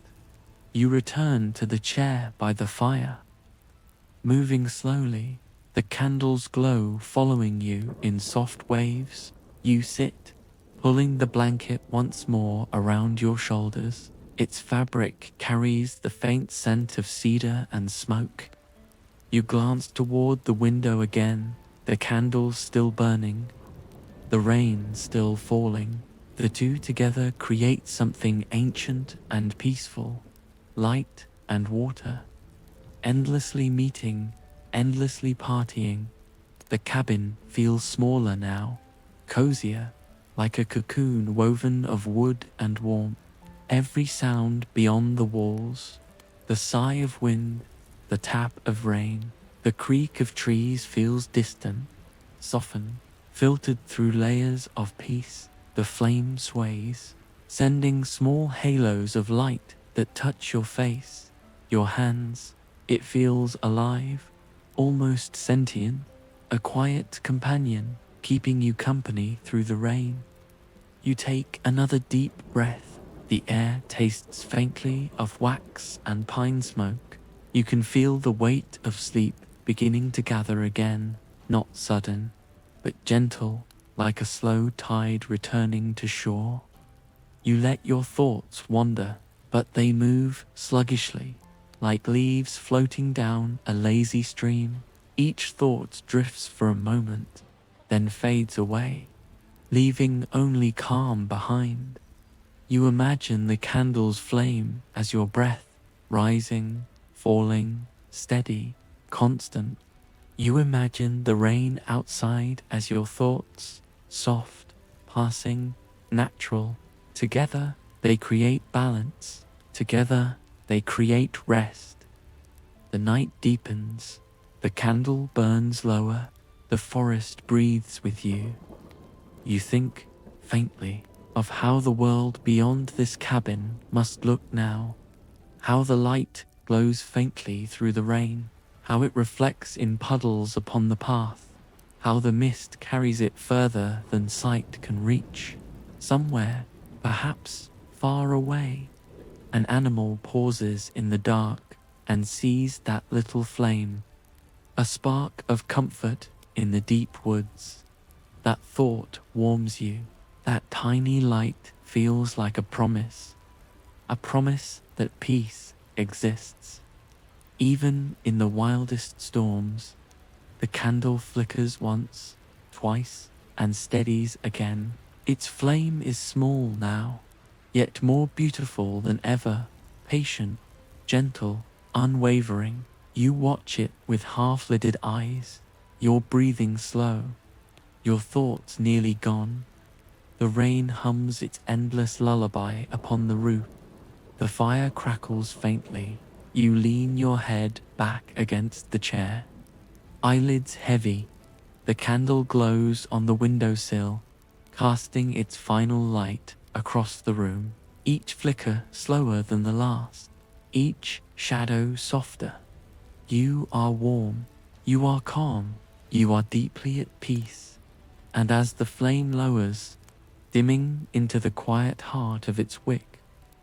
You return to the chair by the fire, moving slowly, the candle's glow following you in soft waves. You sit, pulling the blanket once more around your shoulders. Its fabric carries the faint scent of cedar and smoke. You glance toward the window again, the candles still burning, the rain still falling. The two together create something ancient and peaceful, light and water, endlessly meeting, endlessly partying. The cabin feels smaller now, cozier, like a cocoon woven of wood and warmth. Every sound beyond the walls, the sigh of wind, the tap of rain, the creak of trees feels distant, softened, filtered through layers of peace. The flame sways, sending small halos of light that touch your face, your hands. It feels alive, almost sentient, a quiet companion keeping you company through the rain. You take another deep breath. The air tastes faintly of wax and pine smoke. You can feel the weight of sleep beginning to gather again, not sudden, but gentle, like a slow tide returning to shore. You let your thoughts wander, but they move sluggishly, like leaves floating down a lazy stream. Each thought drifts for a moment, then fades away, leaving only calm behind. You imagine the candle's flame as your breath, rising, falling, steady, constant. You imagine the rain outside as your thoughts, soft, passing, natural. Together, they create balance. Together, they create rest. The night deepens. The candle burns lower. The forest breathes with you. You think, faintly, of how the world beyond this cabin must look now. How the light glows faintly through the rain. How it reflects in puddles upon the path. How the mist carries it further than sight can reach. Somewhere, perhaps far away, an animal pauses in the dark and sees that little flame. A spark of comfort in the deep woods. That thought warms you. That tiny light feels like a promise that peace exists. Even in the wildest storms, the candle flickers once, twice, and steadies again. Its flame is small now, yet more beautiful than ever, patient, gentle, unwavering. You watch it with half-lidded eyes, your breathing slow, your thoughts nearly gone. The rain hums its endless lullaby upon the roof. The fire crackles faintly. You lean your head back against the chair, eyelids heavy. The candle glows on the windowsill, casting its final light across the room. Each flicker slower than the last, each shadow softer. You are warm, you are calm, you are deeply at peace. And as the flame lowers, dimming into the quiet heart of its wick,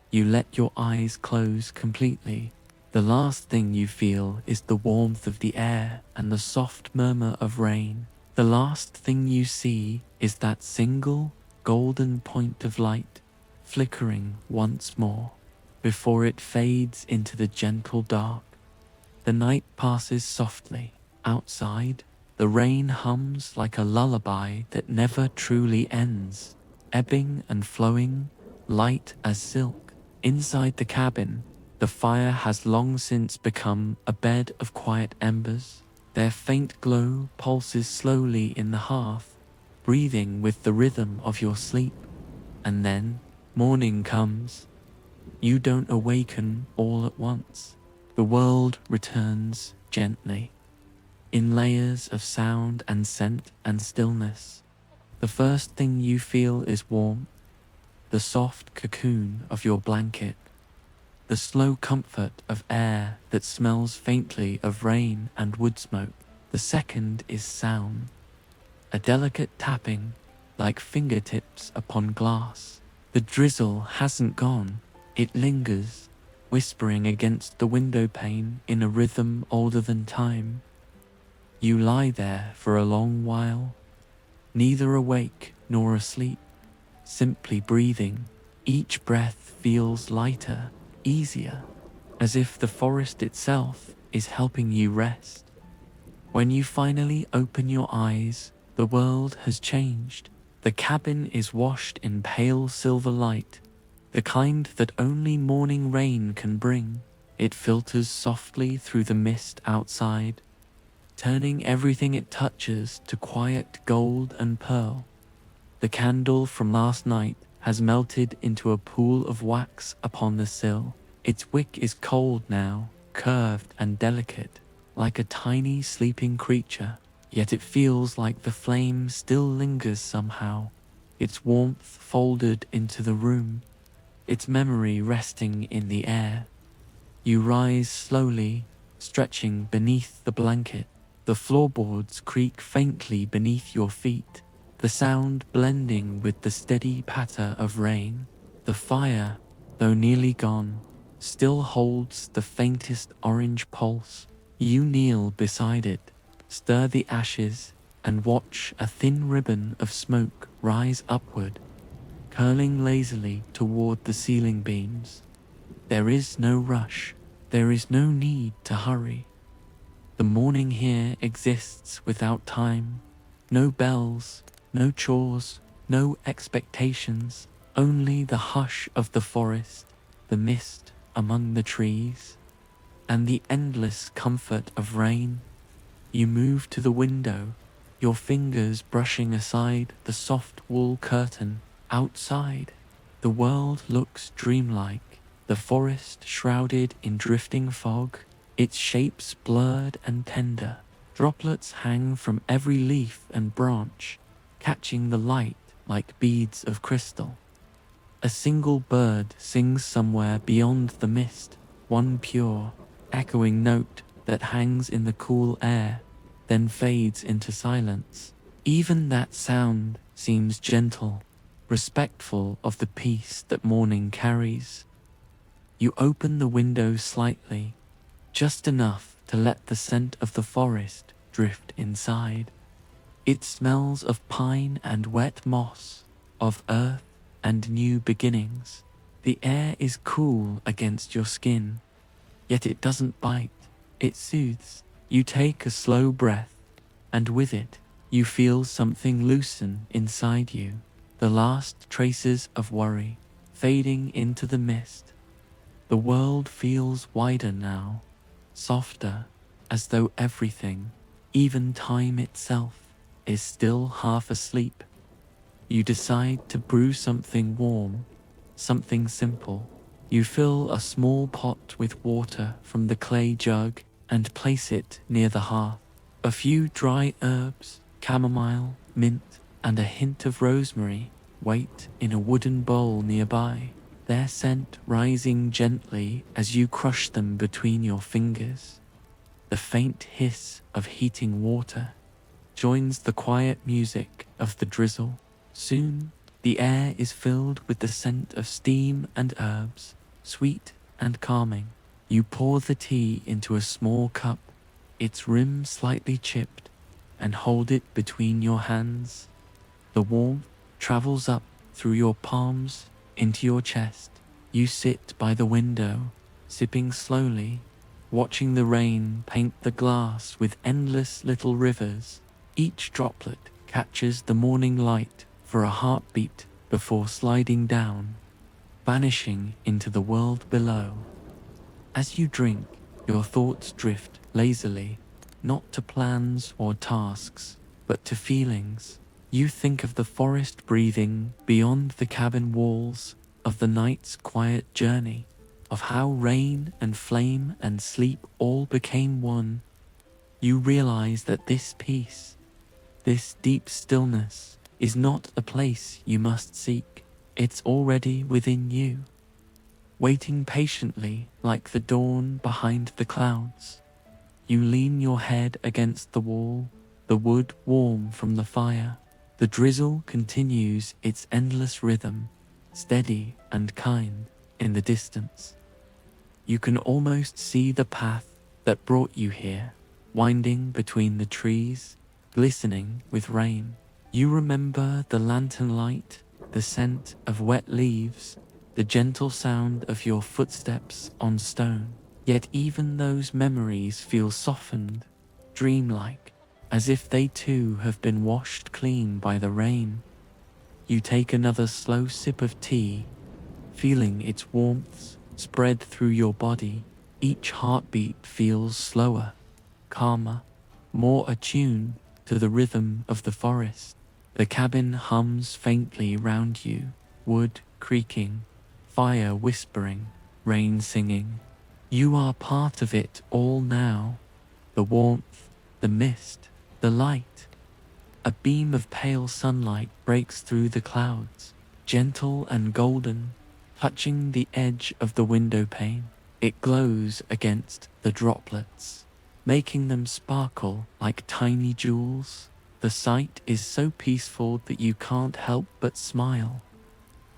you let your eyes close completely. The last thing you feel is the warmth of the air and the soft murmur of rain. The last thing you see is that single golden point of light flickering once more before it fades into the gentle dark. The night passes softly. Outside, the rain hums like a lullaby that never truly ends, ebbing and flowing, light as silk. Inside the cabin, the fire has long since become a bed of quiet embers. Their faint glow pulses slowly in the hearth, breathing with the rhythm of your sleep. And then, morning comes. You don't awaken all at once. The world returns gently, in layers of sound and scent and stillness. The first thing you feel is warmth, the soft cocoon of your blanket, the slow comfort of air that smells faintly of rain and wood smoke. The second is sound, a delicate tapping, like fingertips upon glass. The drizzle hasn't gone, it lingers, whispering against the window pane in a rhythm older than time. You lie there for a long while, neither awake nor asleep, simply breathing. Each breath feels lighter, easier, as if the forest itself is helping you rest. When you finally open your eyes, the world has changed. The cabin is washed in pale silver light, the kind that only morning rain can bring. It filters softly through the mist outside, turning everything it touches to quiet gold and pearl. The candle from last night has melted into a pool of wax upon the sill. Its wick is cold now, curved and delicate, like a tiny sleeping creature, yet it feels like the flame still lingers somehow, its warmth folded into the room, its memory resting in the air. You rise slowly, stretching beneath the blanket. The floorboards creak faintly beneath your feet, the sound blending with the steady patter of rain. The fire, though nearly gone, still holds the faintest orange pulse. You kneel beside it, stir the ashes, and watch a thin ribbon of smoke rise upward, curling lazily toward the ceiling beams. There is no rush, there is no need to hurry. The morning here exists without time, no bells, no chores, no expectations, only the hush of the forest, the mist among the trees, and the endless comfort of rain. You move to the window, your fingers brushing aside the soft wool curtain. Outside, the world looks dreamlike, the forest shrouded in drifting fog, its shapes blurred and tender. Droplets hang from every leaf and branch, catching the light like beads of crystal. A single bird sings somewhere beyond the mist, one pure, echoing note that hangs in the cool air, then fades into silence. Even that sound seems gentle, respectful of the peace that morning carries. You open the window slightly, just enough to let the scent of the forest drift inside. It smells of pine and wet moss, of earth and new beginnings. The air is cool against your skin, yet it doesn't bite, it soothes. You take a slow breath, and with it, you feel something loosen inside you, the last traces of worry fading into the mist. The world feels wider now, softer, as though everything, even time itself, is still half asleep. You decide to brew something warm, something simple. You fill a small pot with water from the clay jug and place it near the hearth. A few dry herbs, chamomile, mint, and a hint of rosemary wait in a wooden bowl nearby, their scent rising gently as you crush them between your fingers. The faint hiss of heating water joins the quiet music of the drizzle. Soon, the air is filled with the scent of steam and herbs, sweet and calming. You pour the tea into a small cup, its rim slightly chipped, and hold it between your hands. The warmth travels up through your palms into your chest. You sit by the window, sipping slowly, watching the rain paint the glass with endless little rivers. Each droplet catches the morning light for a heartbeat before sliding down, vanishing into the world below. As you drink, your thoughts drift lazily, not to plans or tasks, but to feelings. You think of the forest breathing beyond the cabin walls, of the night's quiet journey, of how rain and flame and sleep all became one. You realize that this peace, this deep stillness, is not a place you must seek. It's already within you, waiting patiently like the dawn behind the clouds. You lean your head against the wall, the wood warm from the fire. The drizzle continues its endless rhythm, steady and kind in the distance. You can almost see the path that brought you here, winding between the trees, glistening with rain. You remember the lantern light, the scent of wet leaves, the gentle sound of your footsteps on stone. Yet even those memories feel softened, dreamlike, as if they too have been washed clean by the rain. You take another slow sip of tea, feeling its warmth spread through your body. Each heartbeat feels slower, calmer, more attuned to the rhythm of the forest. The cabin hums faintly round you, wood creaking, fire whispering, rain singing. You are part of it all now. The warmth, the mist, the light. A beam of pale sunlight breaks through the clouds, gentle and golden, touching the edge of the window pane. It glows against the droplets, making them sparkle like tiny jewels. The sight is so peaceful that you can't help but smile.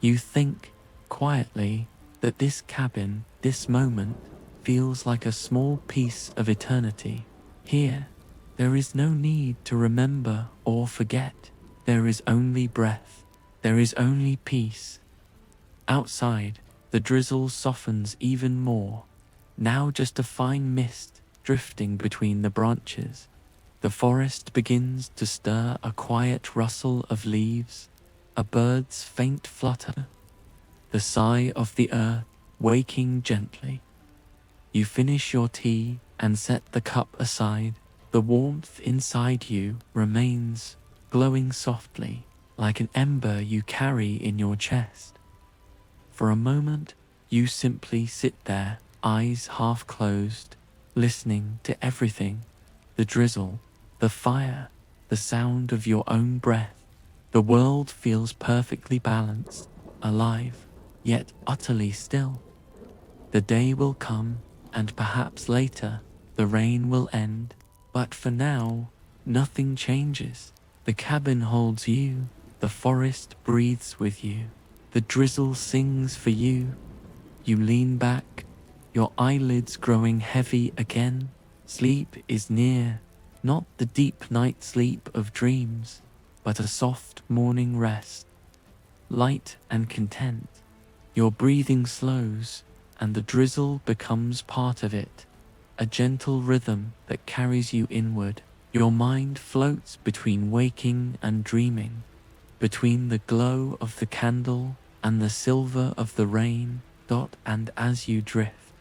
You think, quietly, that this cabin, this moment, feels like a small piece of eternity. Here, there is no need to remember or forget. There is only breath. There is only peace. Outside, the drizzle softens even more, now just a fine mist drifting between the branches. The forest begins to stir, a quiet rustle of leaves, a bird's faint flutter, the sigh of the earth waking gently. You finish your tea and set the cup aside. The warmth inside you remains, glowing softly, like an ember you carry in your chest. For a moment, you simply sit there, eyes half closed, listening to everything: the drizzle, the fire, the sound of your own breath. The world feels perfectly balanced, alive, yet utterly still. The day will come, and perhaps later, the rain will end, but for now, nothing changes. The cabin holds you, the forest breathes with you, the drizzle sings for you. You lean back, your eyelids growing heavy again. Sleep is near, not the deep night sleep of dreams, but a soft morning rest, light and content. Your breathing slows, and the drizzle becomes part of it, a gentle rhythm that carries you inward. Your mind floats between waking and dreaming, between the glow of the candle and the silver of the rain dot. And as you drift,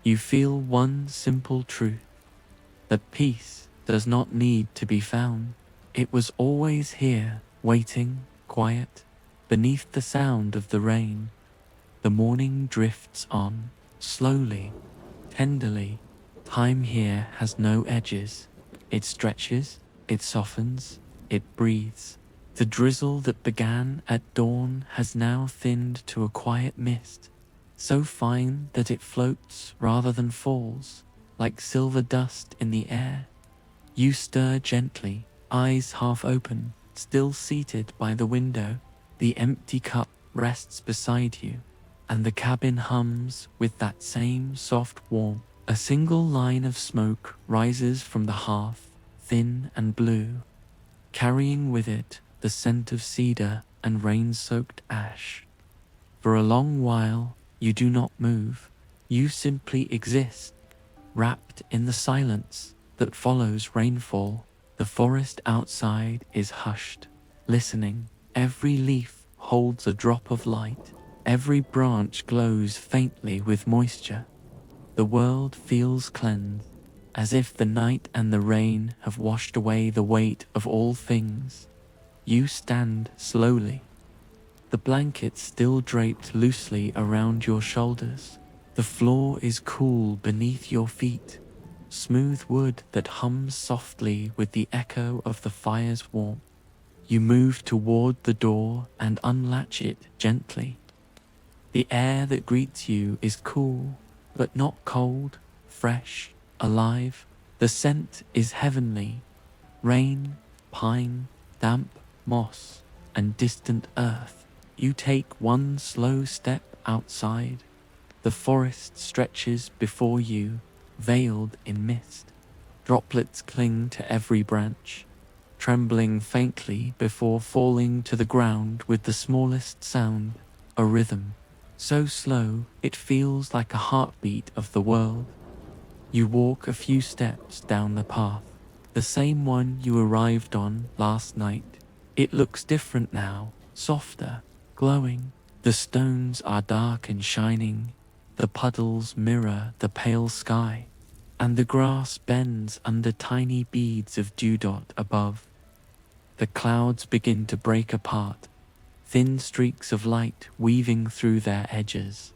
you feel one simple truth: that peace does not need to be found. It was always here, waiting, quiet, beneath the sound of the rain. The morning drifts on, slowly, tenderly. Time here has no edges. It stretches, it softens, it breathes. The drizzle that began at dawn has now thinned to a quiet mist, so fine that it floats rather than falls, like silver dust in the air. You stir gently, eyes half open, still seated by the window. The empty cup rests beside you, and the cabin hums with that same soft warmth. A single line of smoke rises from the hearth, thin and blue, carrying with it the scent of cedar and rain-soaked ash. For a long while, you do not move. You simply exist, wrapped in the silence that follows rainfall. The forest outside is hushed, listening. Every leaf holds a drop of light. Every branch glows faintly with moisture. The world feels cleansed, as if the night and the rain have washed away the weight of all things. You stand slowly, the blanket still draped loosely around your shoulders. The floor is cool beneath your feet, smooth wood that hums softly with the echo of the fire's warmth. You move toward the door and unlatch it gently. The air that greets you is cool, but not cold, fresh, alive. The scent is heavenly. Rain, pine, damp moss, and distant earth. You take one slow step outside. The forest stretches before you, veiled in mist. Droplets cling to every branch, trembling faintly before falling to the ground with the smallest sound, a rhythm so slow it feels like a heartbeat of the world. You walk a few steps down the path, the same one you arrived on last night. It looks different now, softer, glowing. The stones are dark and shining, the puddles mirror the pale sky, and the grass bends under tiny beads of dewdrop above. The clouds begin to break apart, thin streaks of light weaving through their edges.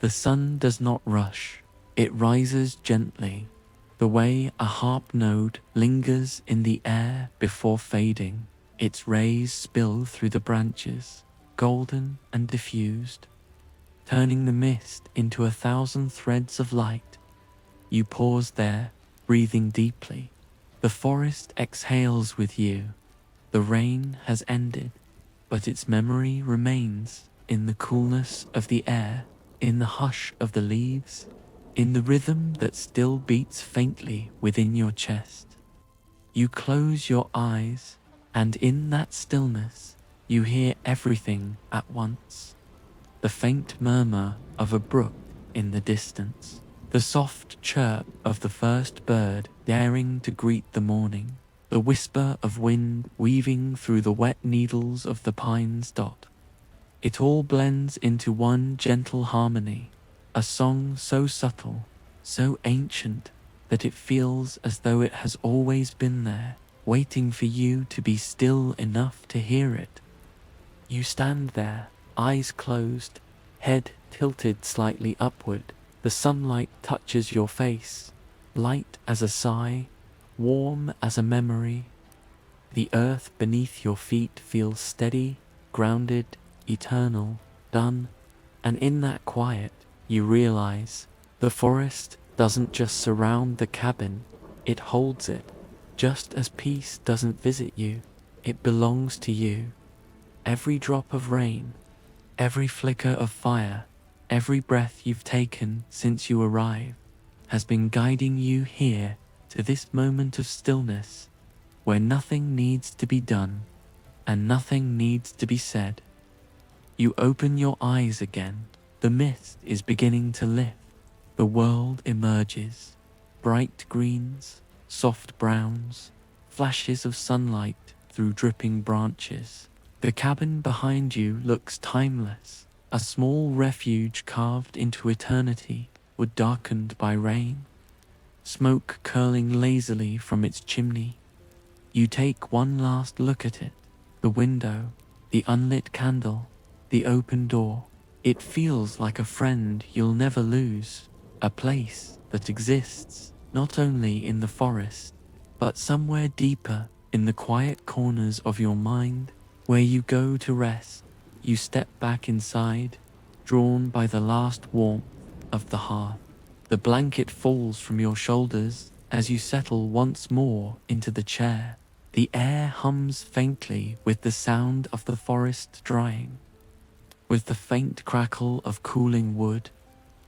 The sun does not rush, it rises gently, the way a harp note lingers in the air before fading. Its rays spill through the branches, golden and diffused, turning the mist into 1,000 threads of light. You pause there, breathing deeply. The forest exhales with you. The rain has ended, but its memory remains in the coolness of the air, in the hush of the leaves, in the rhythm that still beats faintly within your chest. You close your eyes, and in that stillness, you hear everything at once. The faint murmur of a brook in the distance, the soft chirp of the first bird daring to greet the morning, the whisper of wind weaving through the wet needles of the pine's dot. It all blends into one gentle harmony, a song so subtle, so ancient, that it feels as though it has always been there, waiting for you to be still enough to hear it. You stand there, eyes closed, head tilted slightly upward. The sunlight touches your face, light as a sigh, warm as a memory. The earth beneath your feet feels steady, grounded, eternal, done, and in that quiet, you realize the forest doesn't just surround the cabin, it holds it. Just as peace doesn't visit you, it belongs to you. Every drop of rain, every flicker of fire, every breath you've taken since you arrived has been guiding you here to this moment of stillness where nothing needs to be done and nothing needs to be said. You open your eyes again. The mist is beginning to lift. The world emerges. Bright greens, soft browns, flashes of sunlight through dripping branches. The cabin behind you looks timeless, a small refuge carved into eternity, wood darkened by rain, smoke curling lazily from its chimney. You take one last look at it, the window, the unlit candle, the open door. It feels like a friend you'll never lose, a place that exists not only in the forest, but somewhere deeper in the quiet corners of your mind where you go to rest. You step back inside, drawn by the last warmth of the hearth. The blanket falls from your shoulders as you settle once more into the chair. The air hums faintly with the sound of the forest drying. With the faint crackle of cooling wood,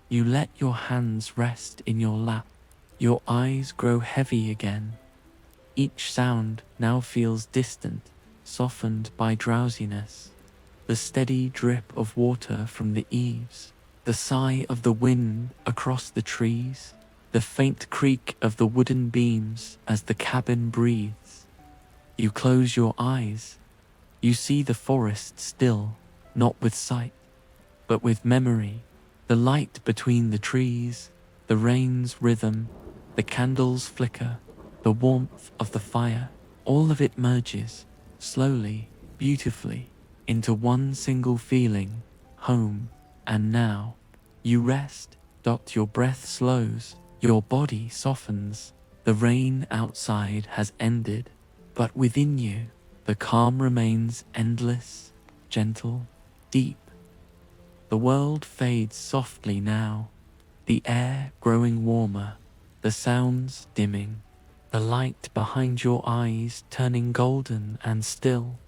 you let your hands rest in your lap. Your eyes grow heavy again. Each sound now feels distant, softened by drowsiness. The steady drip of water from the eaves, the sigh of the wind across the trees, the faint creak of the wooden beams as the cabin breathes. You close your eyes. You see the forest still, not with sight, but with memory. The light between the trees, the rain's rhythm, the candle's flicker, the warmth of the fire, all of it merges, slowly, beautifully, into one single feeling, home. And now, you rest. Your breath slows, your body softens. The rain outside has ended, but within you, the calm remains endless, gentle, deep. The world fades softly now, the air growing warmer, the sounds dimming, the light behind your eyes turning golden and still.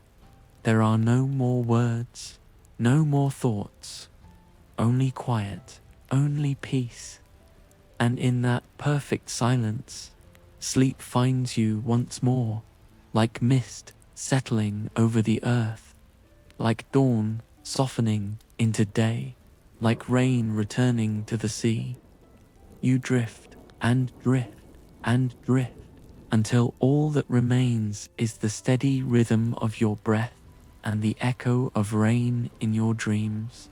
There are no more words, no more thoughts, only quiet, only peace. And in that perfect silence, sleep finds you once more, like mist settling over the earth, like dawn softening into day, like rain returning to the sea. You drift and drift and drift until all that remains is the steady rhythm of your breath and the echo of rain in your dreams.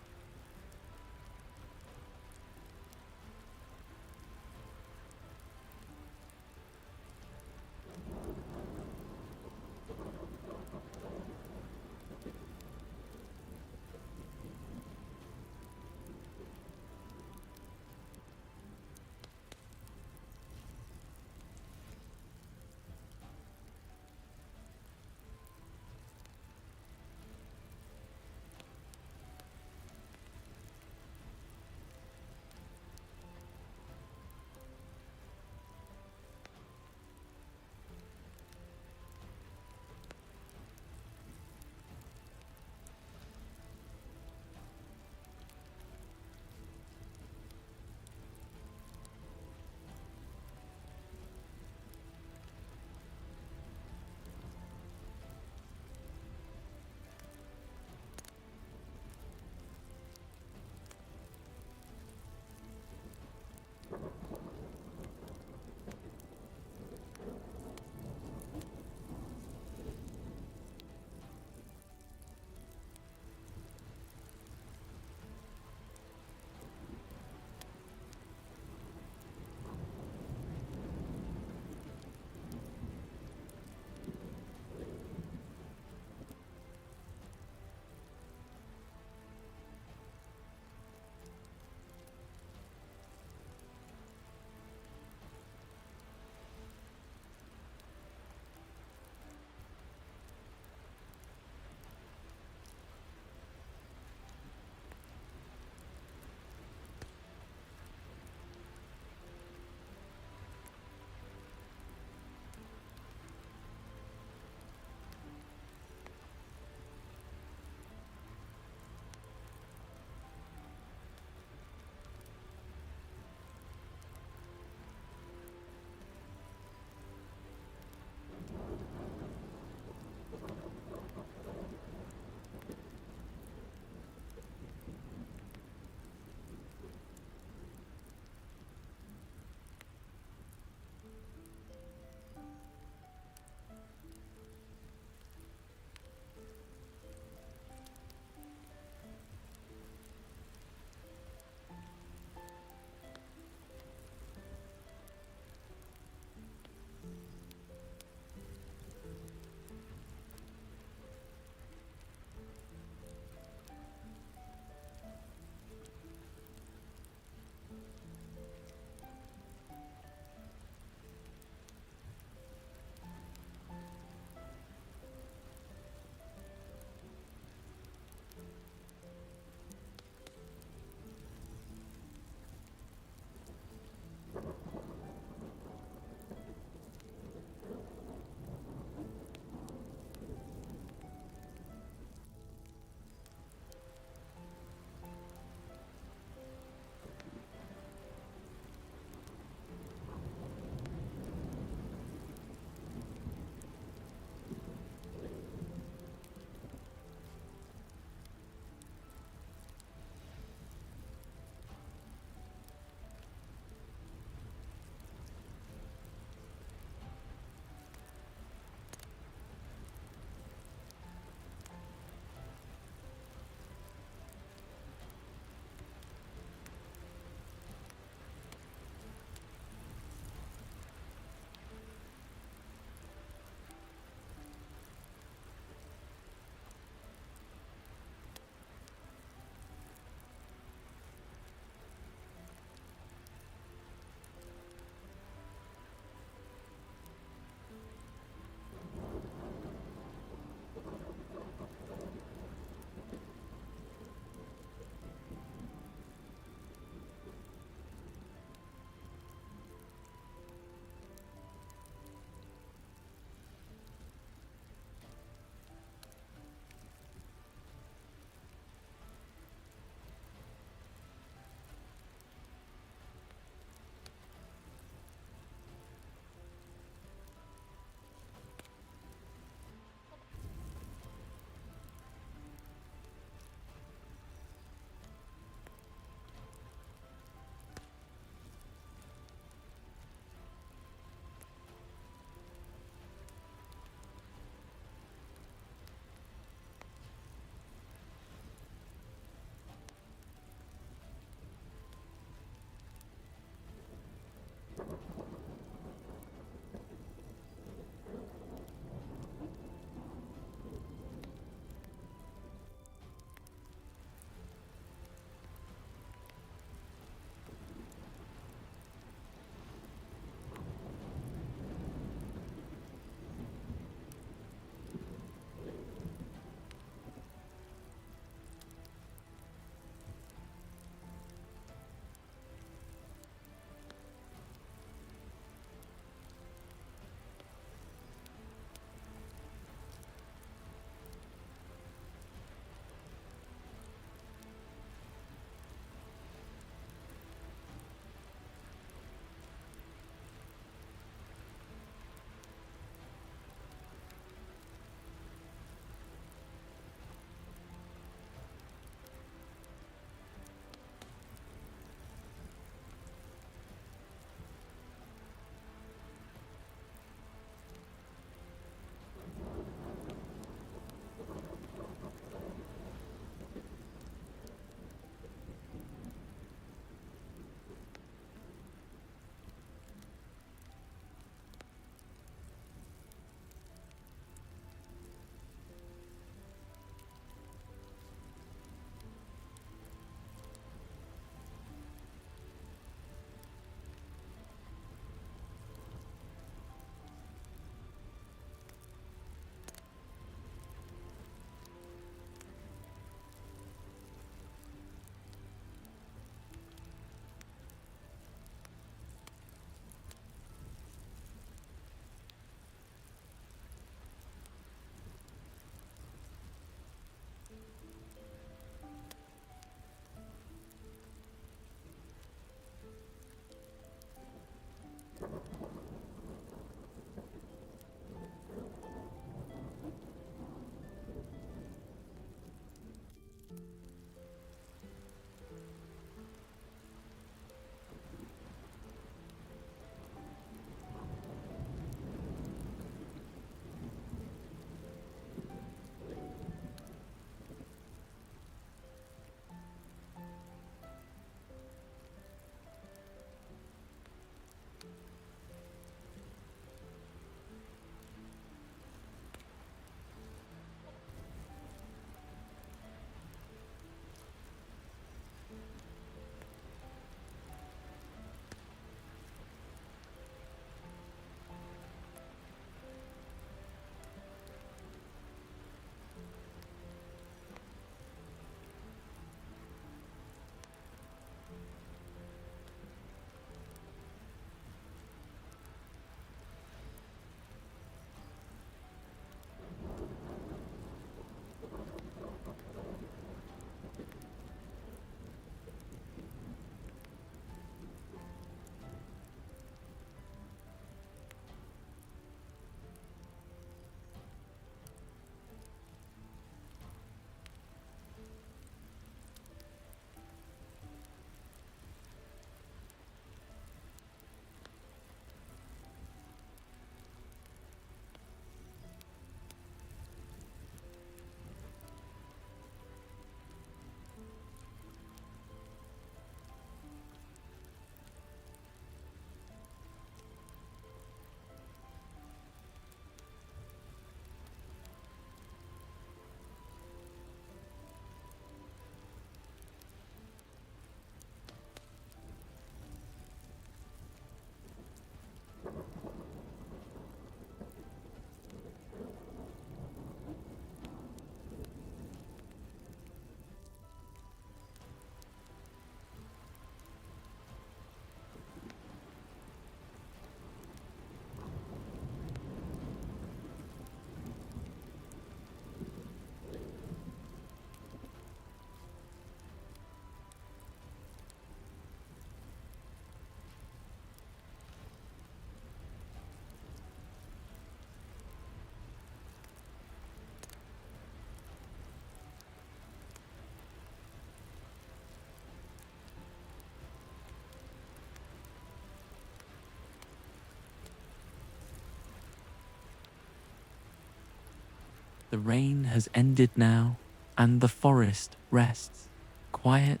The rain has ended now, and the forest rests, quiet,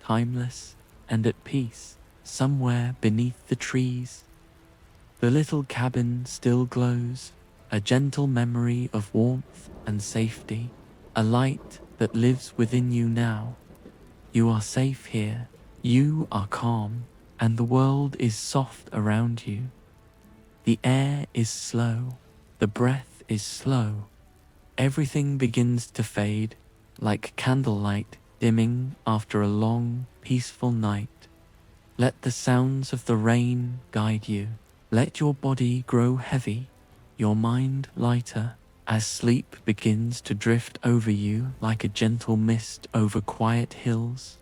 timeless, and at peace, somewhere beneath the trees. The little cabin still glows, a gentle memory of warmth and safety, a light that lives within you now. You are safe here, you are calm, and the world is soft around you. The air is slow, the breath is slow. Everything begins to fade, like candlelight dimming after a long, peaceful night. Let the sounds of the rain guide you. Let your body grow heavy, your mind lighter, as sleep begins to drift over you like a gentle mist over quiet hills.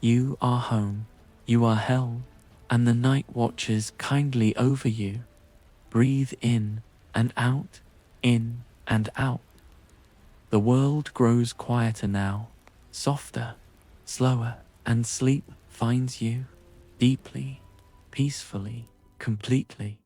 You are home, you are held, and the night watches kindly over you. Breathe in and out, in and out. The world grows quieter now, softer, slower, and sleep finds you deeply, peacefully, completely.